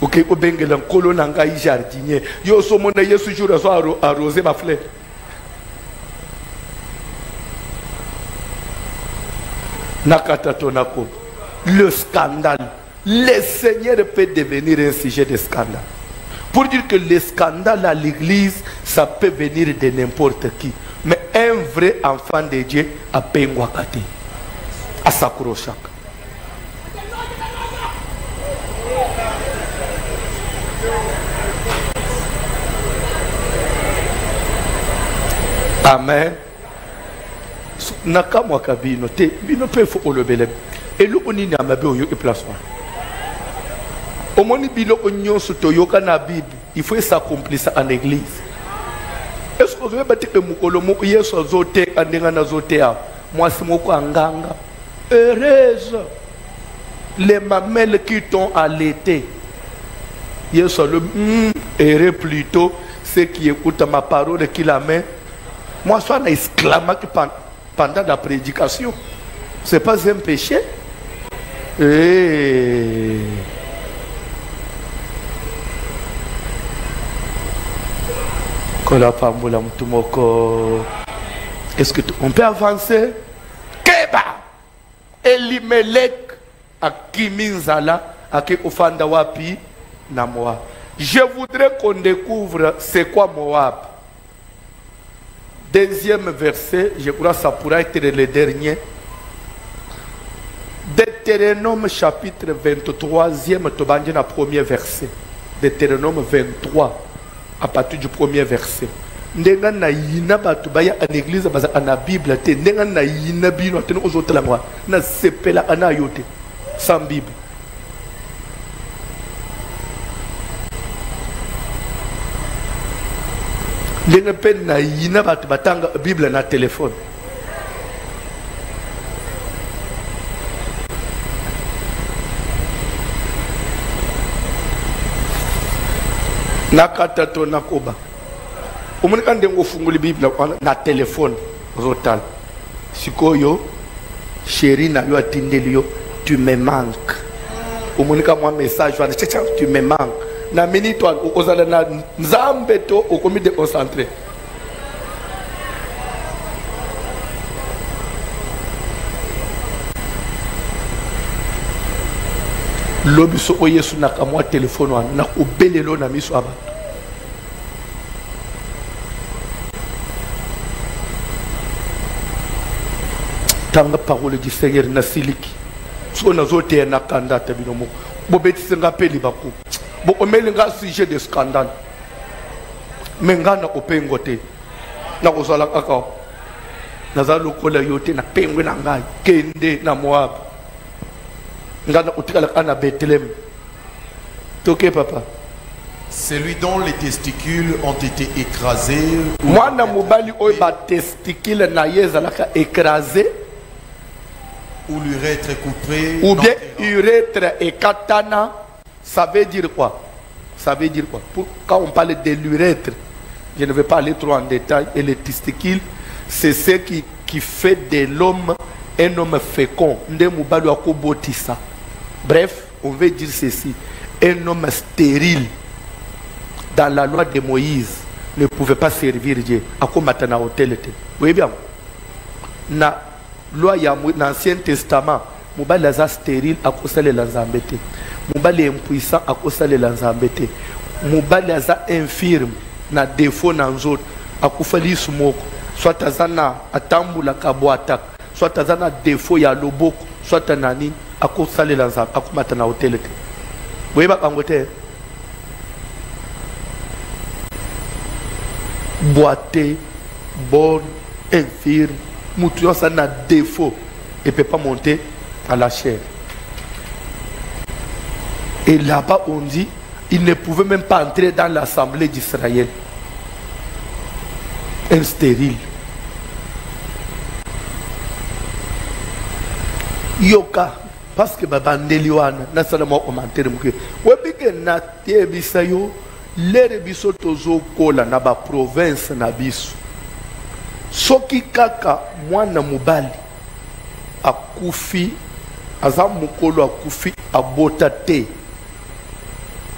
ok obengela nkolo na ngai jardinier yo so mona Yesu jour azo arroser ba fleur nakatatonako le scandale. Le Seigneur peut devenir un sujet de scandale. Pour dire que le scandale à l'église, ça peut venir de n'importe qui. Mais un vrai enfant de Dieu a pengwakate. A Sakrochak. Amen. Nakamwa kabino te bino pe fo olobele et le onini amabe oyo e place omoni bilo onyo soto yoka na Bible il faut s'accomplir ça en église. Est-ce que vous avez battu que mukolo mo Yesu azote andinga na zote a mwasi moko anganga heureuse les mamelles qui t'ont allaité Yesu le heureux plutôt ceux qui écoutent ma parole et qui la met. Moi soit na exclama qui pendant la prédication, c'est pas un péché. Est-ce qu'on peut avancer? Keba Elimelech a Kiminzala a Kofanda Wapi na Moab. Je voudrais qu'on découvre c'est quoi Moab. Deuxième verset, je crois que ça pourra être le dernier. Deutéronome chapitre 23e, tobandi na premier verset. Deutéronome 23, à partir du premier verset. Ndenga na yina batu baya en église baza na Bible te ndenga na yina bino te no zotela ngwa na sepela ana yote sans Bible. Ndenga pe na yina batu batanga Bible na téléphone. Nakata to nakoba. Omonika ndengo funguli Bible na téléphone rotal. Sikoyo chéri na yo atindeli yo tu me manques. Omonika moi message va tu me manques. Na minute ozala na nzambe to okomi de concentré. Lobiso oyesu na kamwa téléphone wana na obelelo na miso abato. Tanga parole du Seigneur na siliki. So na zote na kandata binomo. Bo betise ngapeli baku. Bo omeli nga sujet de scandale. Mengana opengote. Na kozala kaka. Na za lokola yote na pengwe na ngai kende na Moab. Ngana utikala kana Bethléem. Toke papa. Celui dont les testicules ont été écrasés. Mwana mobali oy ba testicule na yezalaka écrasé. Ou l'urètre coupé. Ou bien urètre et katana, ça veut dire quoi? Ça veut dire quoi? Quand on parle de l'urètre, je ne vais pas aller trop en détail, et les testicules, c'est ce qui fait de l'homme un homme fécond. Bref, on veut dire ceci. Un homme stérile, dans la loi de Moïse, ne pouvait pas servir Dieu. À quoi maintenant hôtel était? Vous voyez bien? Na loi ya l'Ancien Testament, mobali aza stérile akosalela nzambe te. Mobali impuissant akosalela nzambe te. Mobali aza infirme na défaut na nzoto akufali sumoko. Soit aza na atambula kabwata, soit aza na défaut ya loboko, soit nani akosalela nzambe akomata na hotel te. Boyeba kango te. Boité, bonne, infirme, mouton, ça n'a défaut et ne peut pas monter à la chair. Et là-bas, on dit, il ne pouvait même pas entrer dans l'assemblée d'Israël. Un stérile. Yoka, parce que babandeli wana, na salama commentaire muke. Webike na tie bisayo, lere biso tozo kola na ba province na biso. Soki kaka mwana mobali akufi aza mukolo akufi abota te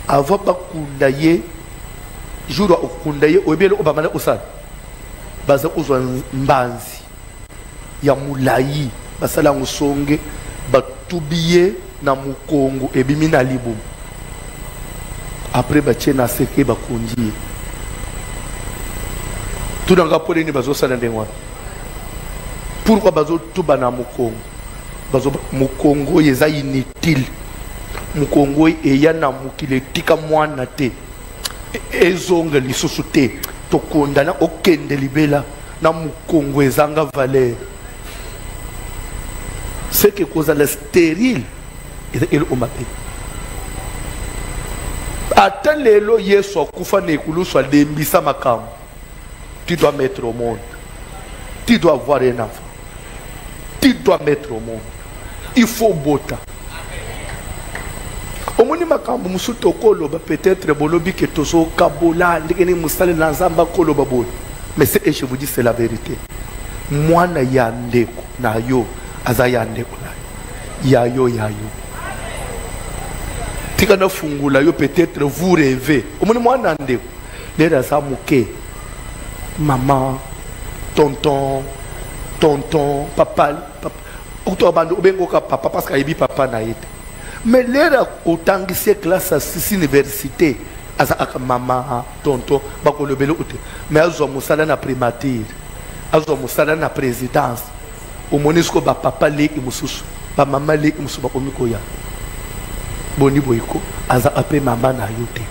ava bakunda ye jour okunda ye oyebele obamana osala baza kozwa mbanzi ya mulayi basala ngusonge batubiye na mukongo ebimi na libumu après batie na seke bakundi tout dans le poleni bazo sala ndengwa. Pourquoi bazo tuba na mukongo? Bazo mukongo yeza inutile. Mukongo eya na mukile tika mwana te. Ezonga lisusu te. Tokondana okende libela na mukongo ezanga valeur. C'est que cause la stérile et le omate. Attends lelo yeso kufa ne kulu so dembisa makamu. Tu dois mettre au monde. Tu dois avoir un enfant. Tu dois mettre au monde. Il faut bota. Omoni makambo musuto koloba peut-être bolobi ke tozo kabola ndikeni musale na nzamba koloba bol. Mais c'est et je vous dis c'est la vérité. Mwana ya ndeko na yo aza ya ndeko na. Ya yo. Tika na fungula yo peut-être vous rêvez. Omoni mwana ndeko. Lera za muke. Maman, tonton, papa. Papa parce qu'il y a papa na yete. Mais l'air autant que c'est classe à 6 universités, à maman, tonton, bakolo belo ote. Mais azo musala na primature, azo musala na présidence. Au monisco ba papa le imususu, ba maman le imusu ba komiko ya. Boni boyiko, aza ape maman na yote.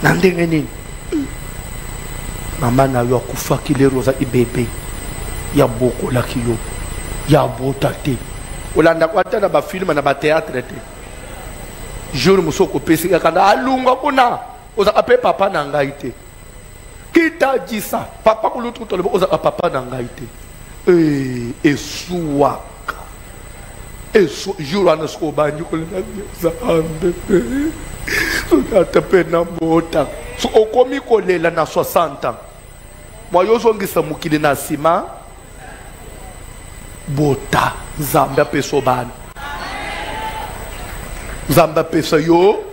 Nandenge nini? Maman na yo akufa kileroza ibebe. Ya boko la kiyo. Ya botate. Olanda kwata na ba film na ba théâtre te. Jour musoko pesi kana alunga kuna. Oza ape papa na ngai te. Kita jisa papa kulutu tolebo oza papa na ngai te. Esuwaka. Esu jour ana sko banyu kolena za ambe. So tape na mota. So okomi kolela na 60 ans. Moi yozongisa mukili na sima. Bota Zamba pesoban Zamba pesa yo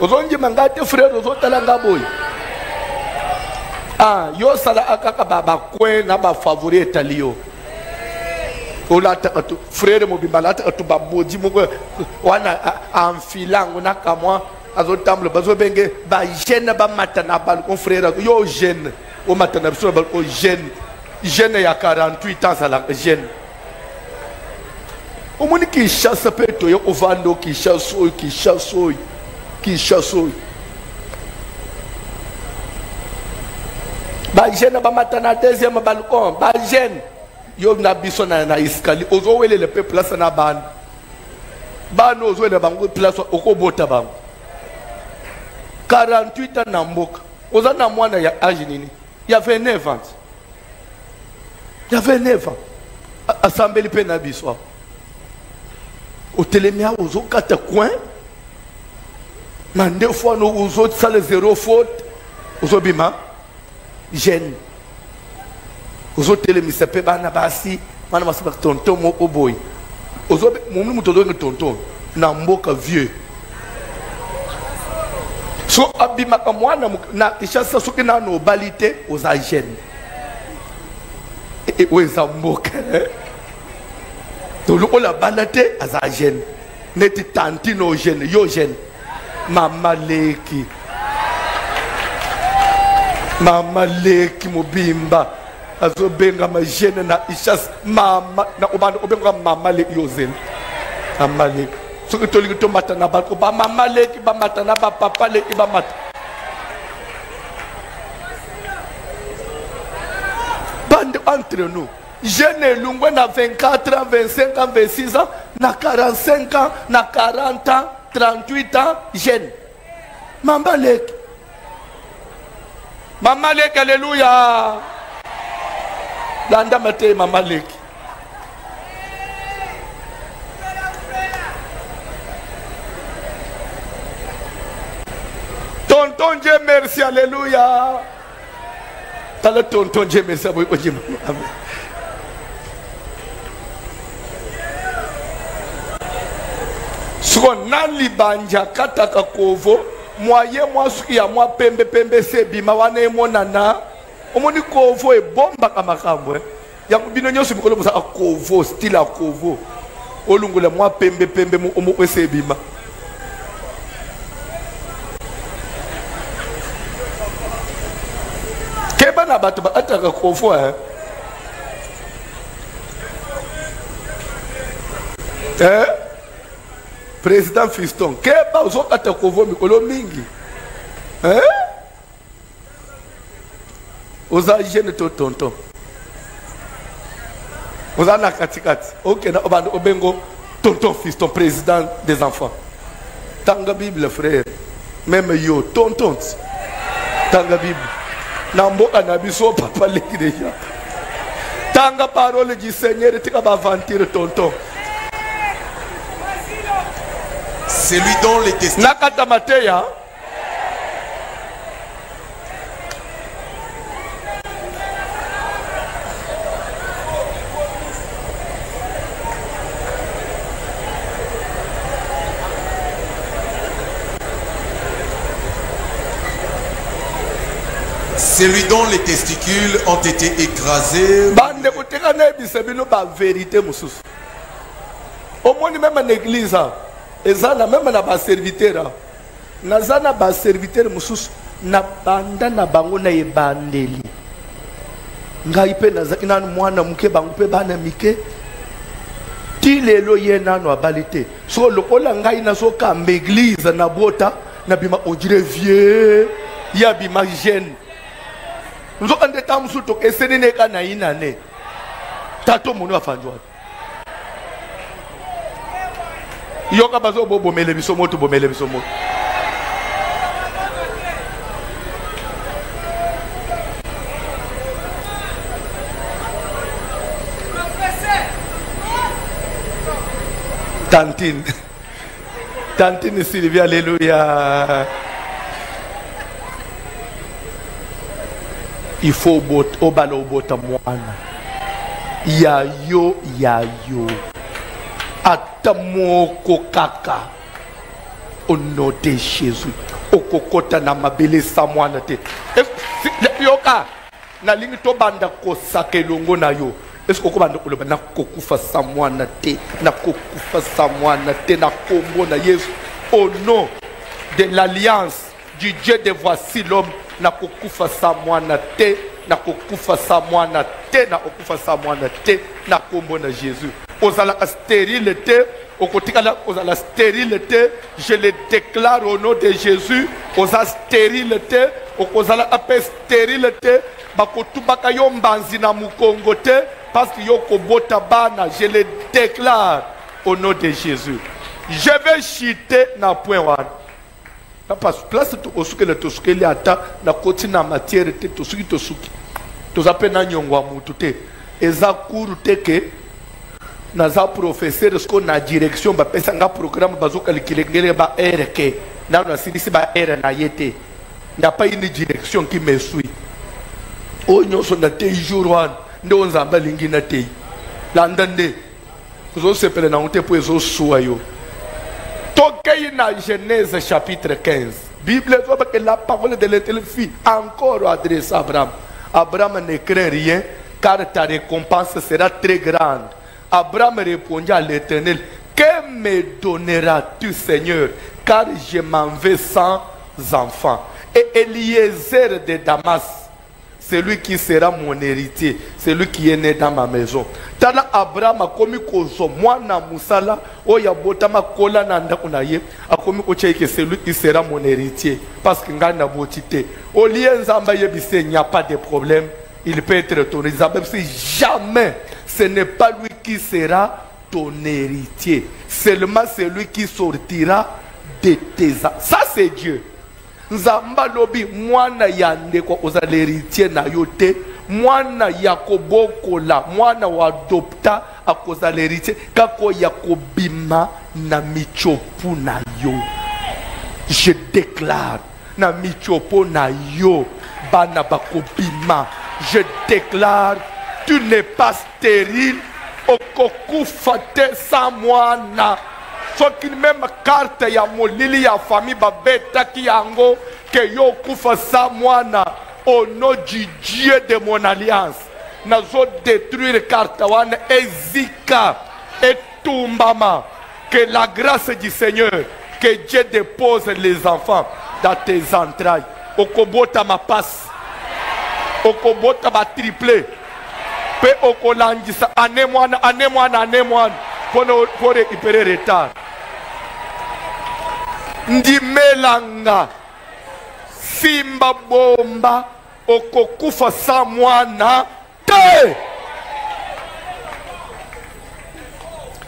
ozongi mangate frère ozotala ngaboy yo sala akaka baba kwe na ba favori etalio olata atu frère mobimalata atu baboji moko wana enfilango na kamwa azotamble bazobenge ba jeune ba matana bal kon frère yo jeune o matana biso bal ko jeune jeune ya 48 ans à la jeune. Au monde qui chasse peut au vando qui chasse. Ba jeune ba matana deuxième balcon, ba jeune yo na biso na escalier ozo wele le peuple place na ban. Ba no ozo le bango place okobota bango. 48 ans na mboka. Oza na mwana ya âge nini? Il y avait 9 ans. Il y avait 9 ans. Assemblée Pénabissois. Au télémia, aux autres 4 coins. Mais 2 fois, nous aux autres, ça les 0 faute. Aux autres, bima. Jeune. Aux autres, télémia, c'est pas banabasi. Madame, c'est pas tonton, mon boy. Aux autres, mon nom, tonton. Namboka vieux. So, abima, moi, na chasse, ce qui n'a nos balités aux agents. Et où est-ce que donc on la balade à sa gêne n'était tantino gêne yo gêne mama leki mobimba azo benga ma gêne na ishas mama na obanda obenga mama leki yo zen mama leki so que toli to mata na balko ba mama leki ba mata na ba papa leki ba mata bande entre nous. Jeune Lungwe na 24 ans, 25 ans, 26 ans, na 45 ans, na 40 ans, 38 ans, jeune. Mama Lek, alléluia. Landa mate Mama Lek. Tonton Dieu merci, alléluia. T'as le tonton Dieu merci, amen. Nali banja kataka kovo moye moi ya moi pembe sebima wana monana omoni kovo e bomba kama kamwe ya bino nyoso bikolo musa kovo style kovo olungula moi pembe mo omo sebima keba na bato ba ataka kovo Président Fiston, keba uzokata kovo mikolo mingi. Oza jeune to tonton. Oza na katikati. Ok, na obando obengo tonton Fiston, président des enfants. Tanga Bible frère. Même yo tonton. Tanga Bible. Nambo anabiso papa leki déjà. Tanga parole du Seigneur tika ba aventure tonton. C'est lui dont les testicules. C'est lui dont les testicules ont été écrasés. Au moins même en église. ezana même na ba serviteur nazana ba serviteur mususu na banda na bango na ebandeli ngai pe nazaki nanu mwana muke bango pe bana mike ti lelo ye nanu abalite so lokola ngai nazoka m'église na bota na bima on dirait vieux ya bima jeune nzo ande tamusu to esenene kana inane tato munu afanjwa yoka bazo bobo mele bisomo to bomele bisomo Tantine Sylvie, alléluia. Il faut au balo bota moana. Ya yo. Atamoko kaka. Au nom de Jésus. Okokota na mabele samwana te. Yoka. Na lingi to banda ko sakelongo na yo. Est-ce que vous na kokufa samwana te na kokufa samwana te na kombo na Yesu au nom de l'alliance du Dieu de voici l'homme na kokufa samwana te na kokufa samwana te na kokufa samwana te na kombo na Jésus ozala stérile te okotikala ozala stérile te je le déclare au nom de Jésus oza stérile te okozala ape stérile te bakotubaka yo mbanzi na mukongo te parce que yoko bota bana, je le déclare au nom de Jésus. Je vais chuter na point one. Parce que place to osuke le tosuke li ata na koti na matière te tosuki. Tozape na nyongwa mutu te. Eza kuru te ke na za professeur sko na direction ba pesa nga programme bazoka likilengele ba RK. Na na silisi ba R na yete. Na pas une direction qui me suit. O nyoso na te jour one. Ndo nzamba lingina te landande zo sepele na unte po zo suwa yo tokei na Genèse chapitre 15 Bible voit que la parole de l'Éternel fut encore adressée à Abraham. Abraham ne craint rien car ta récompense sera très grande. Abraham répondit à l'Éternel, que me donneras-tu Seigneur, car je m'en vais sans enfants. Et Eliezer de Damas, celui qui sera mon héritier, celui qui est né dans ma maison. Tala Abraham a commis kozo mwana musala oya botama kola nanda kunaye a commis kocheke celui qui sera mon héritier parce que ngana botite au lieu nzamba yebise il n'y a pas de problème, il peut être ton héritier. Si jamais ce n'est pas lui qui sera ton héritier, seulement celui qui sortira de tes âmes. Ça c'est Dieu. Nzamba lobi mwana ya ndeko ozala héritier na yote mwana ya kobokola mwana wa adopta akozala héritier kako ya kobima na michopu na yo. Je déclare na michopu na yo bana bakobima. Je déclare tu n'es pas stérile okokufa te sa mwana. Soit qu'il même carte ya molili ya famille babeta ki yango que yo kufa sa mwana au nom du Dieu de mon alliance. Nazo détruire carte wana ezika et tumbama. Que la grâce du Seigneur, que Dieu dépose les enfants dans tes entrailles. Okobota ma passe. Okobota ma triplé. Pe okolandisa ane mwana pour récupérer retard. Ndimelanga simba bomba okokufa sa mwana te.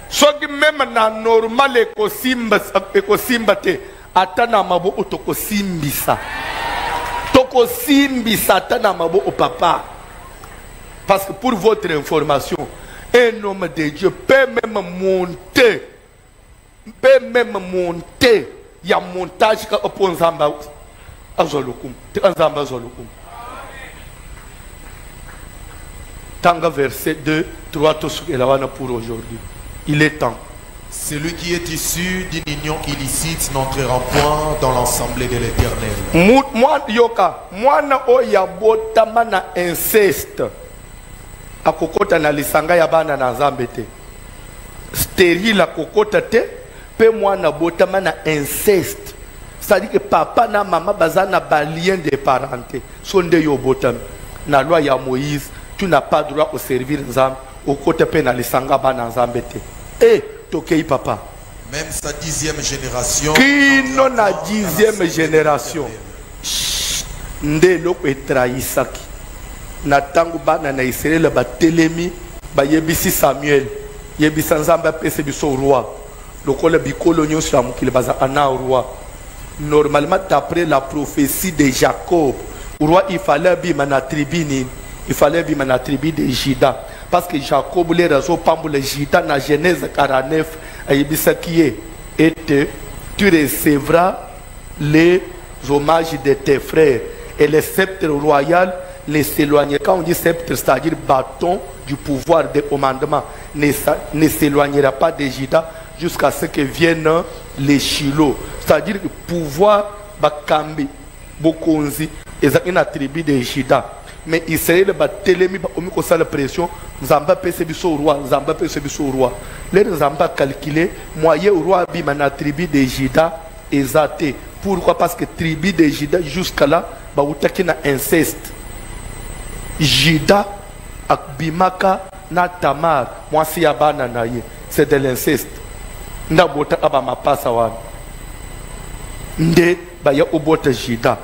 Soki même na normal ekosimba te atana mabo otokosimbisa. Tokosimbisa atana mabo o papa. Parce que pour votre information, un homme de Dieu peut même monter. Il y a montage pour Nzamba Azolukum. Tanga verset 2, 3 pour aujourd'hui. Il est temps. Celui qui est issu d'une union illicite n'entrera point dans l'assemblée de l'Éternel. Moi oya botama na inceste. Akokota na lisanga ya bana na Nzambe te. Stérile akokota te. pe mwana botama na inceste. C'est-à-dire que papa na maman baza na ba lien de parenté. Sonde yo botami. Na loi ya Moïse, tu n'as pas droit au servir Nzambe au côté pe na lisanga ba na Nzambe te. Eh, tokei papa. Même sa 10e génération. Qui non na 10e génération. Nde loko etrahisaki. Na tangu bana na Israël ba telemi ba yebisi Samuel. Yebisa Nzambe pese biso roi. Lokole bikolo nyonso ya mukile baza ana roi. Normalement d'après la prophétie de Jacob, roi il fallait bima na tribu ni, il fallait bima na tribu de Juda. Parce que Jacob les raison pambo le Juda na Genèse 49 ayebisa qui est et tu recevras les hommages de tes frères et le sceptre royal ne s'éloignera. Quand on dit sceptre, c'est-à-dire bâton du pouvoir des commandements, ne s'éloignera pas de Juda jusqu'à ce que viennent les Shiloh. C'est-à-dire que pouvoir bakambi bokonzi ezaki na tribu de Juda. Mais Israël ba telemi ba omi ko sala pression, Nzamba pese biso roi, Nzamba pese biso roi. Les Nzamba calculer moyen roi bi na tribu de Juda ezate. Pourquoi? Parce que tribu de Juda jusqu'à là ba utaki na inceste. Juda akbimaka na Tamar, mwasi ya bana na ye. C'est de l'inceste. Ndabota aba mapasa wana. Nde baya obota Juda.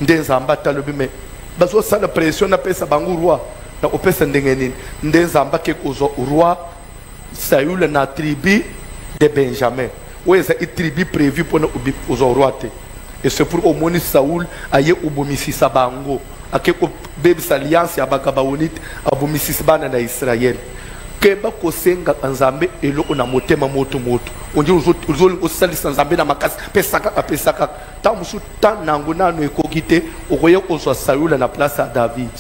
Nde Nzamba talobi me bazo sala pression na pesa bangu roi na opesa ndenge nini. Nde Nzamba ke kozo roi Saül na tribu de Benjamin. Ou c'est une tribu prévue pour nous roi. Et c'est pour au moins Saül aye obomisi sabango. Ake ko bebis alliance ya bakabaonite abomisi bana na Israël. Keba kosenga Nzambe elo na motema moto moto. Onje uzoli osalisa Nzambe na makasi pesaka ta musu ta nango nano ekokite okoye kozwa Saül na place ya David.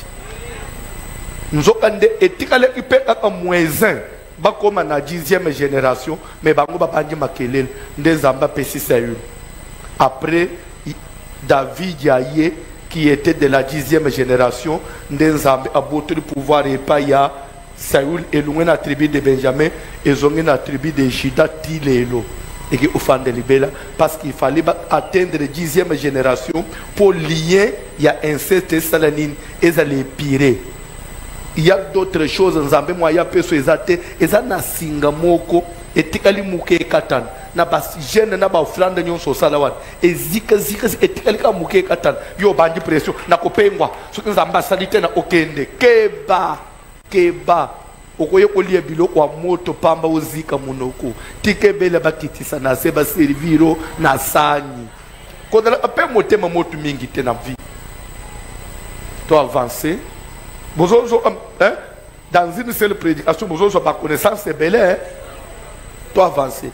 Nzokande etikale ipeka ka moisin bakoma na 10e génération mais bango babandi makelele nde Nzamba pesi Saül. Après David yaye qui était de la 10e génération nde Nzambe a boté le pouvoir et pas ya Saül elongwe na tribu de Benjamin et zonge na tribu de Juda tilelo et qui offande libela parce qu'il fallait atteindre la 10e génération pour lier il y a inceste salanine et ça les pire. Il y a d'autres choses Nzambe moya peso ezate ezana singa moko etikali muke katan na bas jeune na ba ofrande nyonso salawan ezika zika etikali ka muke katan yo bandi pression na kopengwa so Nzamba salite na okende keba okoye kolie biloko wa moto pamba ozika munoko tikebele bakitisa na seba serviro na sani kodala ape motema moto mingi te na vie to avancer bozozo hein dans une seule prédication bozozo ba connaissance c'est belle hein to avancer.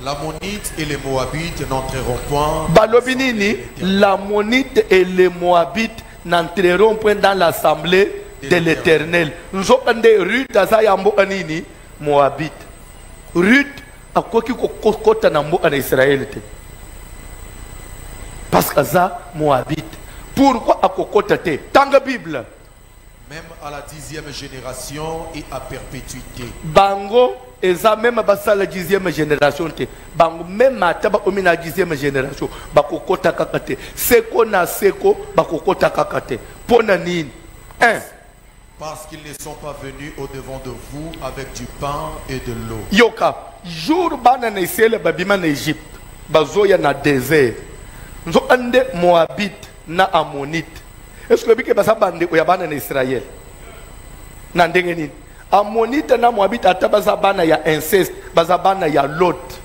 L'Ammonite et les Moabites n'entreront point. Balobinini, l'Ammonite et les Moabites n'entreront point dans l'assemblée de l'Éternel. Nous avons Ruth azayambo anini Moabite. Ruth a quoi qui kokota nambo en Israël. Parce que ça Moabite. Pourquoi a kokota te? Tanga Bible. Même à la 10e génération et à perpétuité. Bango eza même basa la 10e génération te. Bango même ataba omi na 10e génération bakokota kakate. Seko na seko bakokota kakate. Pona nini? 1. Parce qu'ils ne sont pas venus au-devant de vous avec du pain et de l'eau. Yoka, jour bana na Israël babima na Égypte, bazoya na désert. Nzo ande Moabite na Ammonite. Est-ce que bike basa bande oyabana na Israël? Na ndenge nini? Ammonite na Moabite atabaza bana ya inceste, baza bana ya Lot.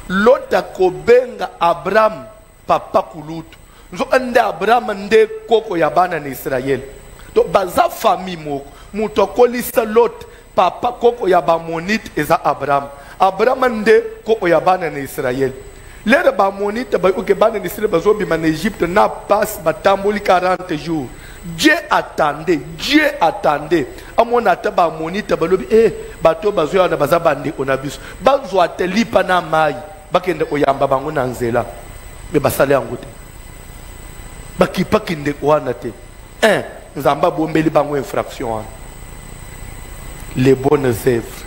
Lot akobenga Abraham papa kulutu. Nzo ande Abraham nde koko ya bana na Israël. Donc baza famille moko muto kolisa Lot papa koko ya Bamonite eza Abraham. Abraham nde koko ya bana na Israël. Lere Bamonite ba uke bana na Israël bazo bima na Égypte na passe batamboli 40 jours. Dieu attendait. Amona ta Bamonite balobi bato bazo ya na baza bande onabis. Bazo atelipa na mai bakende oyamba bango na nzela. Me basale angote. Bakipa kinde wana te. Nzamba bombeli bango infraction. Les bonnes œuvres.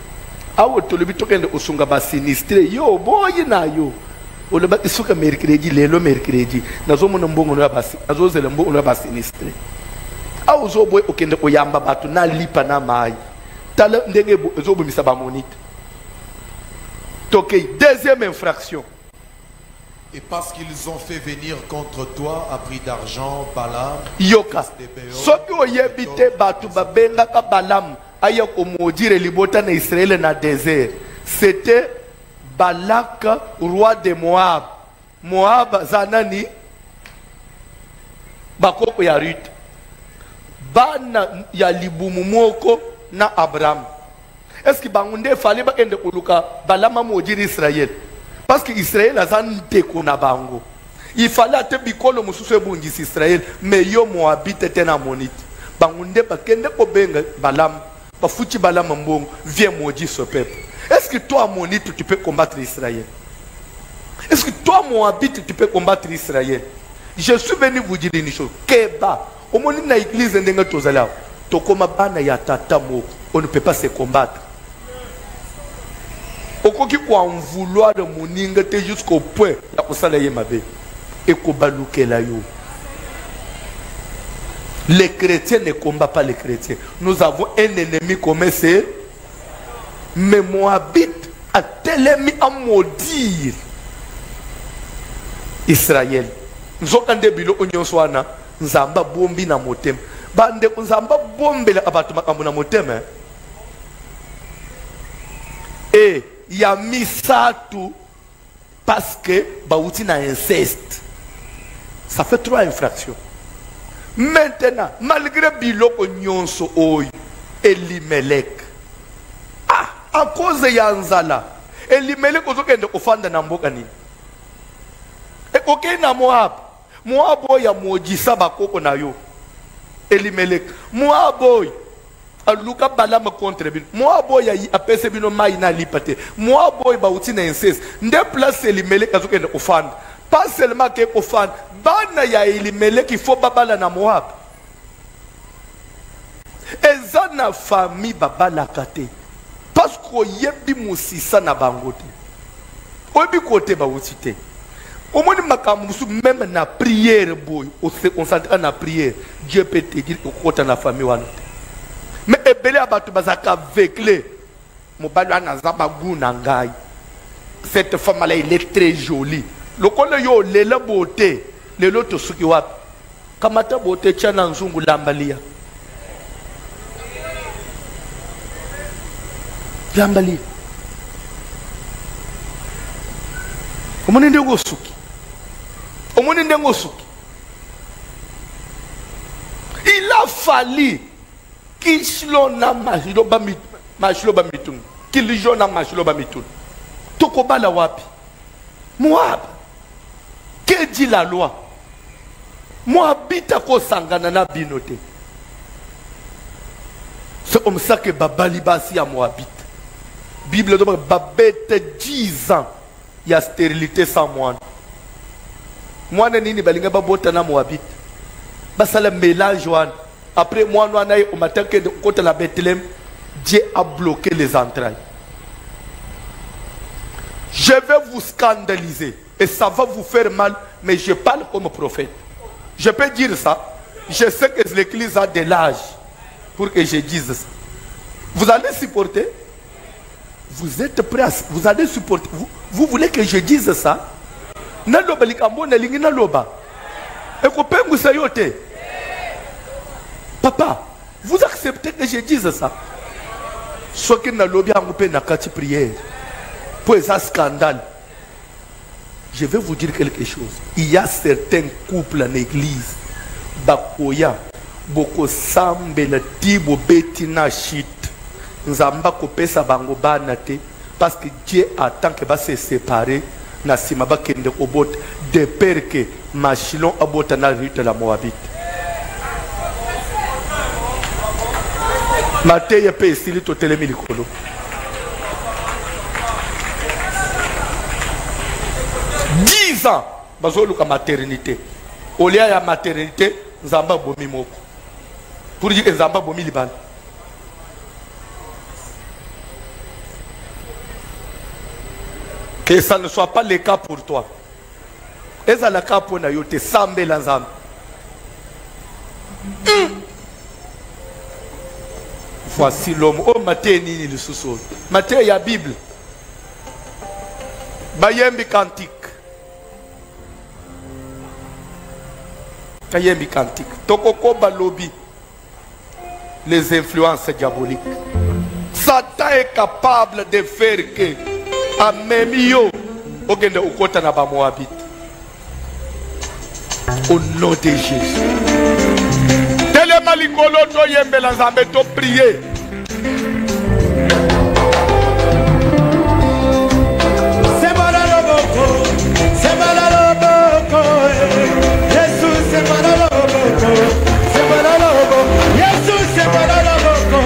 awo tolobi tokende osunga ba sinistre yo boyi na yo oloba isuka mercredi lelo mercredi nazomona mbongo na basi azozela mbongo na ba sinistre awo zo boy okende oyamba batu na lipa na mai tala ndenge zo bomisa ba monite tokei deuxième infraction. Et parce qu'ils ont fait venir contre toi à prix d'argent Balaam yoka soki oyebite batu babengaka Balaam aya komodire libota na Israël na désert, c'était Balak, roi de Moab. Moab zanani bakoko ya Ruth bana ya libumu moko na Abraham. Est-ce que bangunde fallait ba ende kuluka Balaam modire Israël? Parce que Israël a zante kona bango. Il fallait te bikolo mususu ebungisi Israël, mais yo Moabite était na monite. Bangunde ba kende ko benga Balaam, ba futi Balaam mbongo, viens maudire ce peuple. Est-ce que toi monite tu peux combattre Israël? Est-ce que toi Moabite tu peux combattre Israël? Je suis venu vous dire une chose. Keba, au moment na église ndenga tozala, tokoma bana ya tata moko, on ne peut pas se combattre. Okoki kwa vouloir de moninga te jusqu'au point ya kosala ye mabe et ko balukela yo. Les chrétiens ne combattent pas les chrétiens. Nous avons un ennemi commun, c'est mais Moabite a tellement à maudire Israël. Nous avons des bilo onyo swana nzamba bombi na motem. Bande nzamba bombela abatu makambo na motem. Et il y a mis ça tout parce que Baouti n'a inceste. Ça fait 3 infractions. Maintenant, malgré Biloko Nyonso Oy, Elimelech, à cause de Yanzala, Elimelech ozokende ofanda na mboka nini. Et ok na Moab, Moab ya modisa bakoko na yo. Elimelech, Moab aluka Balaam contre bin. Moab ya apese bino mai na lipate. Moab bauti na inceste. Nde place Elimelech azokende ofanda. Pas seulement que ofanda, bana ya Elimelech il faut babala na Moab. Ezana famille babala kate. Parce que yebi musisa na bangote. Obi kote bauti te. Au moins même na prière boy, on s'entraîne na prière. Dieu peut te dire que na famille wana. Mais ebele abatu bazaka vekle. Mobali ana zabagu na ngai. Cette femme là elle est très jolie. Le kole yo lela beauté, le loto suki wapi. Kamata beauté chana nzungu lambalia. Lambalia. Omoni ndengo suki. Omoni ndengo suki. Il a fallu Kishilona mashiloba mitun. Kilijona mashiloba mitun. Tokobala wapi? Moab. Que dit la loi? Moabita ko sangana na binote. C'est comme ça que Babali basi a Moabite. Bible dit babete 10 ans. Il y a stérilité sans moine. Moine nini balinga babota na Moabite. Basala mélange wan. Après moi, au matin que contre la Bethléem, Dieu a bloqué les entrailles. Je vais vous scandaliser et ça va vous faire mal, mais je parle comme prophète. Je peux dire ça. Je sais que l'église a de l'âge pour que je dise ça. Vous allez supporter? Vous êtes prêts à... Vous allez supporter? Vous voulez que je dise ça? Naloba likambo na lingi naloba. Ekopengu sayote. Papa, vous acceptez que je dise ça? Soit qu'il n'a lobby en coupé na kati prière. Pour un scandale. Je vais vous dire quelque chose. Il y a certains couples en église. Bakoya, boko sambe la tibo betina shit. Nzamba kopé sa bango banate. Parce que Dieu attend que va se séparer. Na simaba kende obot. De peur que machilon abota na rite la Moabite. Mateye pe esili totelemi likolo. 10 ans bazoluka maternité. Olia ya maternité nzamba bomi moko. Pour dire que nzamba bomi libala. Que ça ne soit pas le cas pour toi. Et ça le cas pour nous, te sambe la zambe. Voici l'homme. Oh, Matthieu nini le sous-sol. Matthieu, il y a Bible. Bayembi cantique. Kayembi cantique. Tokoko balobi. Les influences diaboliques. Satan est capable de faire que à même yo okende ukota na ba Moabite. Au nom de Jésus. Telema likolo to yembela nzambe to prier. C'est malalo boko. C'est malalo boko. Jésus c'est malalo boko. C'est malalo boko. Jésus c'est malalo boko.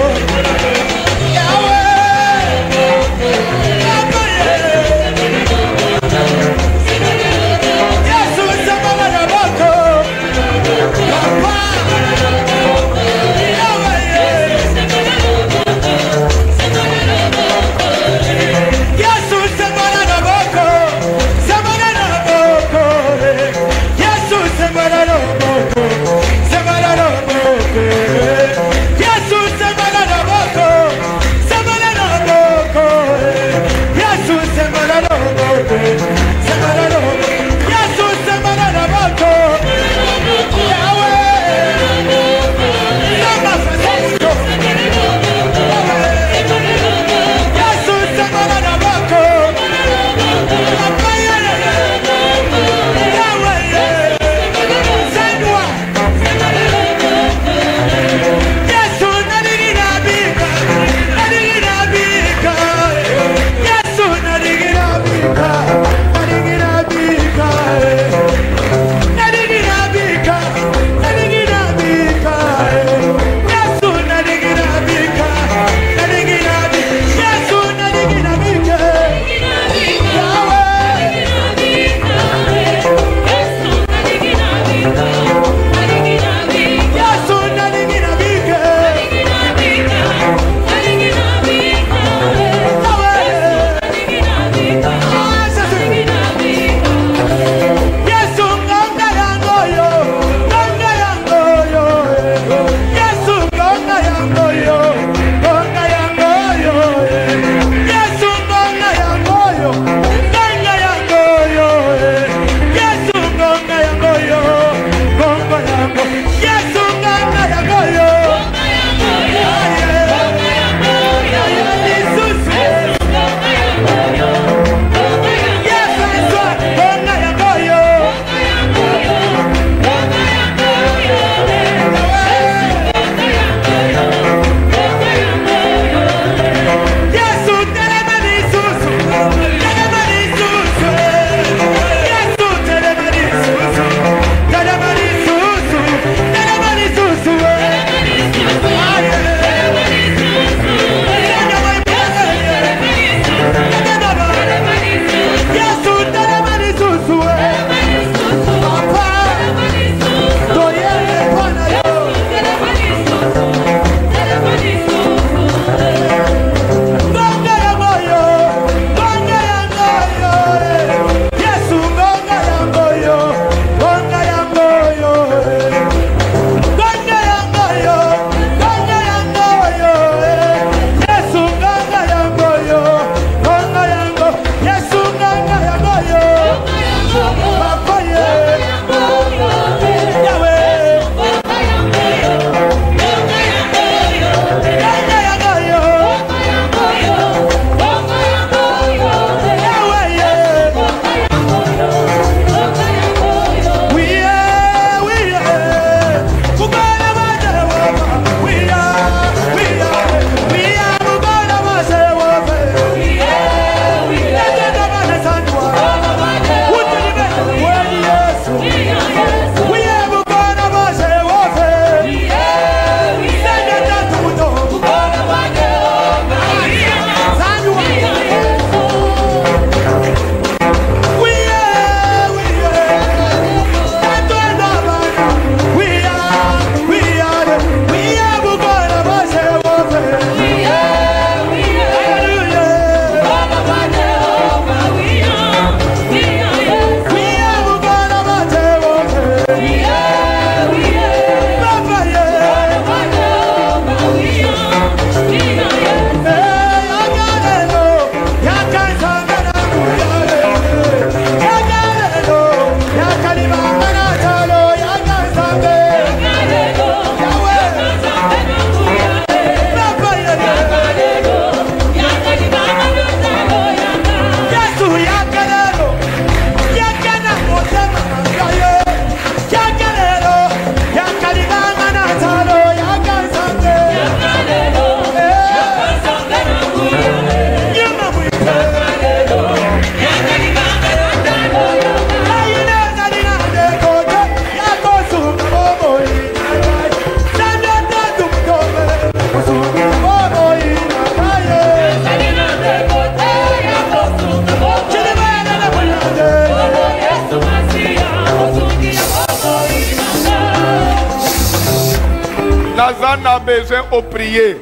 Ozana besoin au prier.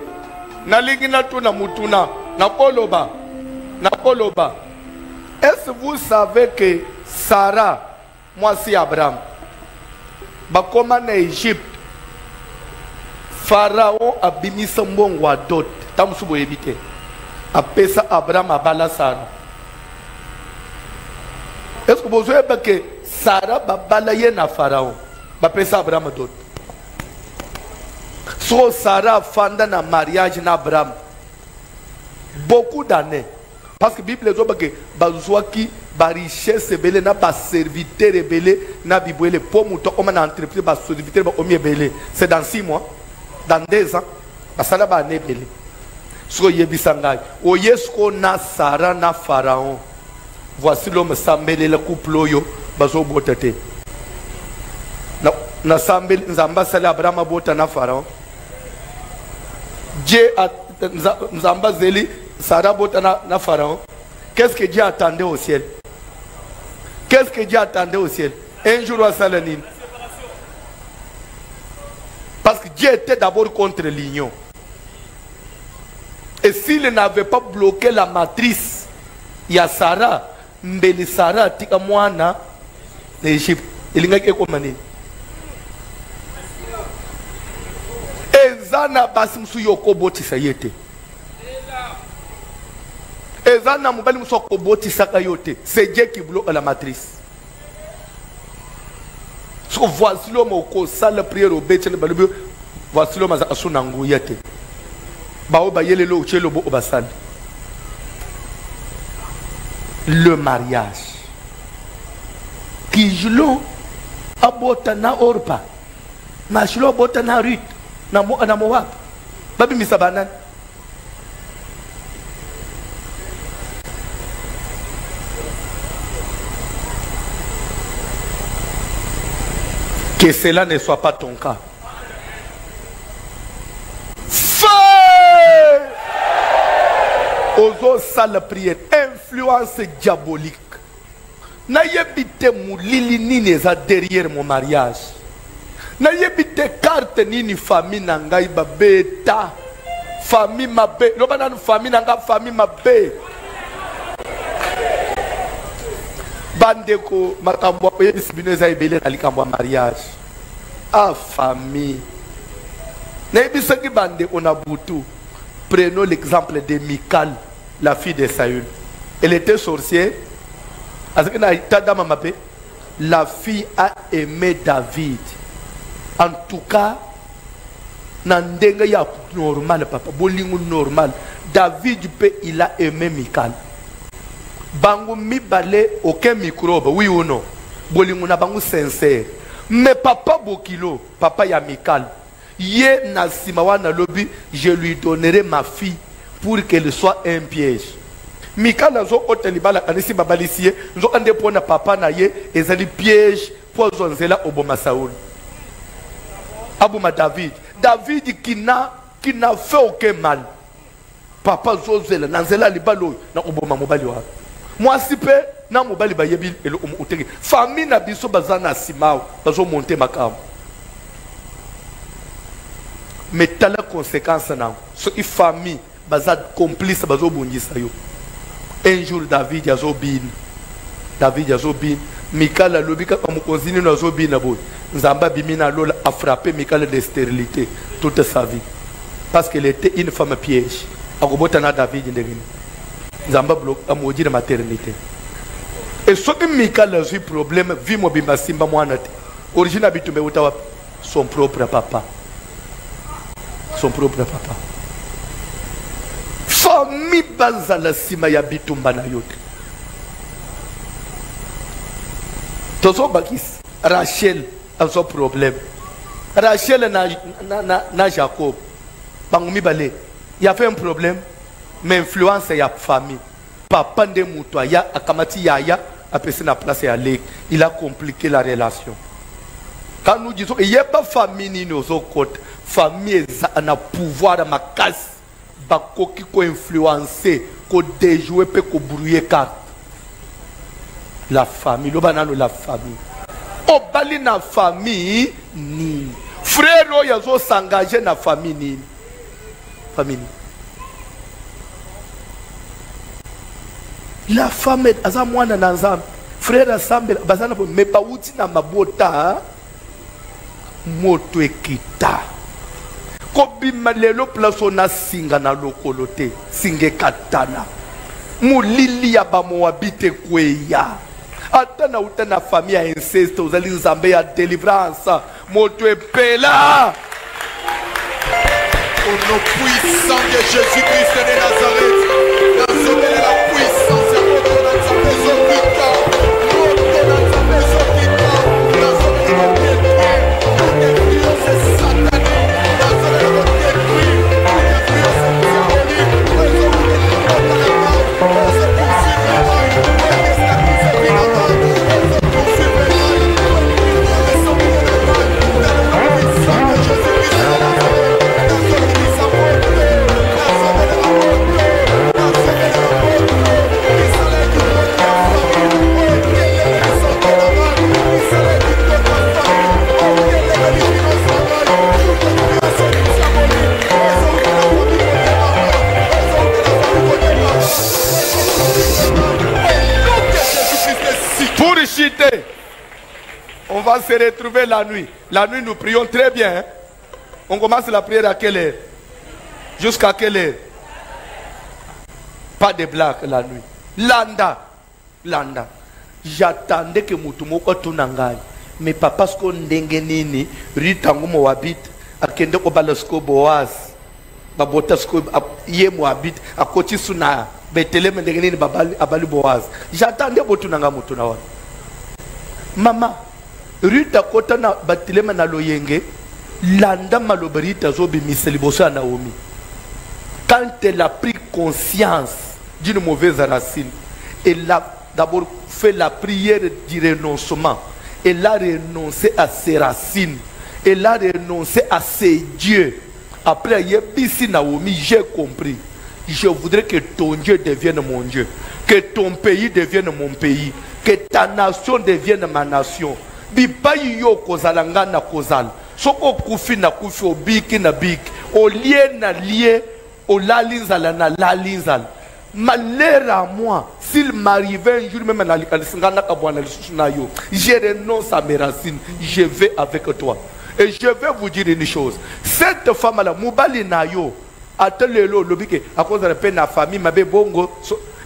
Nalingi na tuna mutuna. Na koloba. Est-ce que vous savez que Sarah, moi c'est Abraham, bakoma na Égypte, Pharaon a bimisa mbongo wa dot. Tamusubo ebite. Apesa Abraham abala Sarah. Est-ce que vous savez que Sarah babala ye na Pharaon? Bapesa Abraham dot. So Sarah fanda na mariage na Abraham. Beaucoup d'années. Parce que la Bible dit que bazouaki ba richesse belé na ba serviteur belé na bibouele pour mouton on a entreprise ba serviteur ba omi belé. C'est dans 6 mois, dans 2 ans, basala ba ne belé. So yebisanga o yesko na Sarah na Pharaon. Voici l'homme sambelé le couple yo bazo botate. Na sambel nzamba sala Abraham bota na Pharaon. Dieu a nzamba zeli Sarah bota na Pharaon. Qu'est-ce que Dieu attendait au ciel? Qu'est-ce que Dieu attendait au ciel? Un jour à Salanine. Parce que Dieu était d'abord contre l'union. Et s'il n'avait pas bloqué la matrice, il y a Sarah, Mbeli Sarah, tika mwana d'Égypte. Il y a comment Ezana basimsu yoko boti sayete. Ezana mubali musoko boti sakayote. C'est Dieu qui bloque la matrice. So voici l'homme au ko sala prière au bête balubu. Voici l'homme à sunangu yete. Bao bayele lo chelo bo obasal. Le mariage. Kijlo abota na orpa. Mashlo abota na rit. Na moab. Babi misabanan. Que cela ne soit pas ton cas. Feu! Ozo sale prière. Influence diabolique. N'ayebite moulili nini eza derrière mon mariage. N'ayebite carte nini famille nangai babeta. Famille mabe. Lobana famille nanga famille mabe. Bandeko makambo yebisibineza ibele nalikambo mariage. Ah famille. N'ayebisaki bande on a butu. Prenons l'exemple de Michal, la fille de Saül. Elle était sorcière. La fille a aimé David. En tout cas, Nandenga ya normal papa, bolingo normal. David il a aimé Michal. Bango mi balé aucun microbe, oui ou non. Bolingo na bango sincère. Mais papa Bokilo, papa ya Michal. Yé na simawana lobi, je lui donnerai ma fille pour qu'elle soit un piège. Michal nazo otelibala kanisi babalisie, nzo ande pona papa na ye ezali piège pour zonzela oboma Saoul. Abouma David. David qui n'a fait aucun mal. Papa zozela nanzela libalo na oboma mobali wa. Moi si pe na mobali ba yebi elo oteki. Famille na biso bazana simao bazo monter makam. Mais t'as la conséquence na. So i famille bazad complice bazo bongisa yo. Un jour David yazobin. Michal a lobby comme cousine na zobina boy. Nzamba bimina lola a frappé Michal de stérilité toute sa vie. Parce qu'elle était une femme piège. Akobotana David ndengini. Nzamba bloque a maudit de maternité. Et ce que Michal a eu problème, vie mobimba simba mwanate. Origine habitumbe utawa son propre papa. Famille bazala sima ya bitumba na yote. Tozo bakis Rachel a son problème. Rachel na Jacob. Bangumi balé. Il y a fait un problème, mais influence ya famille. Papa de moutoua ya akamati yaya a passé na place ya lek. Il a compliqué la relation. Quand nous disons il n'y a pas famille ni nos autres famille a pouvoir ma casse. Bako qui ko influencer, ko déjouer, pe ko brouiller carte. La famille, le banano la famille. O bali na famille ni frère oyo s'engager na famille. Famille. La femme est à mwana na nzambe. Frère ensemble bazana mais pas outi na mabota moto ekita. Kobima lelo place na singa na lokolote singe katana. Mulili ya ba moabite kweya. Ata na uta na famille ya inceste uzali nzambe ya délivrance moto epela. Au nom puissant de Jésus-Christ de Nazareth, dans la puissance de notre on va se retrouver la nuit. La nuit, nous prions très bien. Hein? On commence la prière à quelle heure? Jusqu'à quelle heure? Pas de blague la nuit. Landa. Landa. J'attendais que Moutoumoko tunangai. Mais papa, ce qu'on dengenini, ritango moabite, à kende ko balasko boaz, babotasko ye moabite, à koti suna, betele mendengenini babali boaz. J'attendais que tunanga mutunawa. Maman, Rita kota na batilema na loyenge, landa malobarita zobi miselibosa Naomi. Quand elle a pris conscience d'une mauvaise racine, elle a d'abord fait la prière du renoncement. Elle a renoncé à ses racines. Elle a renoncé à ses dieux. Après, Yébissi Naomi, j'ai compris. Je voudrais que ton Dieu devienne mon Dieu. Que ton pays devienne mon pays. Que ta nation devienne ma nation. Bipayi yo kozalanga na kozal. Soko kufi na kufi obiki na biki. O lié na lié. O lalinzala na lalinzala. Malheur à moi, s'il m'arrivait un jour même à je renonce à mes racines, je vais avec toi. Et je vais vous dire une chose. Cette femme-là, Moubali Nayo, à cause de la peine à la famille, ma bongo.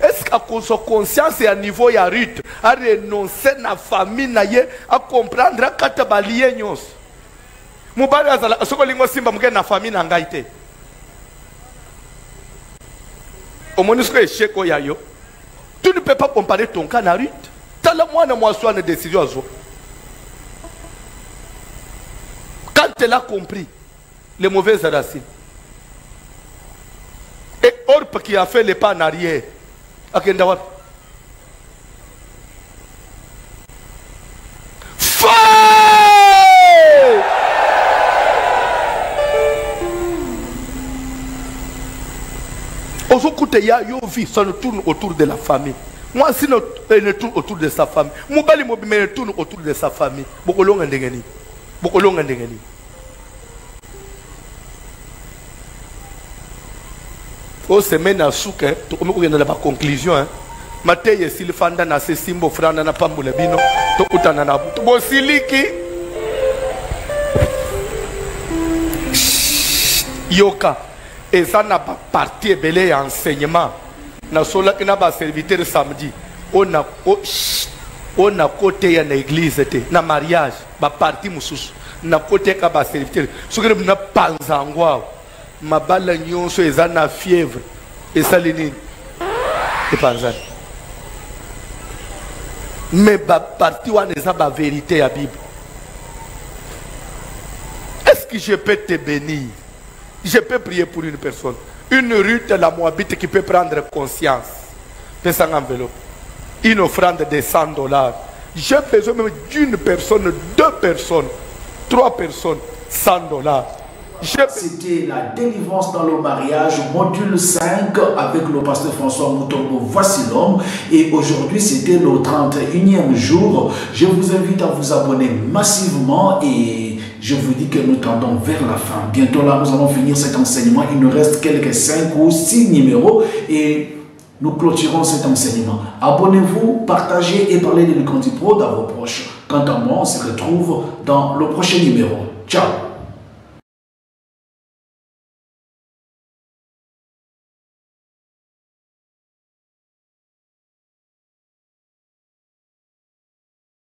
Est-ce qu'à cause de conscience et à niveau il y a rite, à renoncer à la famille, à comprendre à Katabalié Nyos. Moubali Azala, ce que l'on simba mouké na famille n'angaïté. Au monusque échec au yayo. Tu ne peux pas comparer ton cas à Ruth. T'as la moindre moisson de décision. Quand elle a compris les mauvaises racines, et Orpe qui a fait les pas en arrière, à Kendawar. Ça ne tourne autour de la famille. Moi, si elle ne tourne autour de sa famille, Moubali ne tourne autour de sa famille. Beaucoup long ndengeni. Beaucoup long ndengeni. Au semaine à souk, tu connais la conclusion. Mateye s'il fanda na se simbo franda na pambula bino, to utana na butu. Bosiliki. Yoka. Et ça n'a pas parti belé enseignement. Na sola qui n'a pas serviteur samedi. On a côté à l'église na mariage, ba parti musus. Na côté ka ba serviteur. Ce que na panzangwa. Ma bala nyonso ezana fièvre. Et ça lini. Et panzan. Mais ba parti wa neza ba vérité à Bible. Est-ce que je peux te bénir? Je peux prier pour une personne. Une Ruth, la Moabite, qui peut prendre conscience de son enveloppe. Une offrande de $100. J'ai besoin même d'une personne, 2 personnes, 3 personnes, $100. C'était la délivrance dans le mariage, module 5 avec le pasteur François Moutombo. Voici l'homme. Et aujourd'hui, c'était le 31e jour. Je vous invite à vous abonner massivement et Je vous dis que nous tendons vers la fin. Bientôt là, nous allons finir cet enseignement. Il nous reste quelques 5 ou 6 numéros et nous clôturons cet enseignement. Abonnez-vous, partagez et parlez de Likonzi Prod à vos proches. Quant à moi, on se retrouve dans le prochain numéro. Ciao!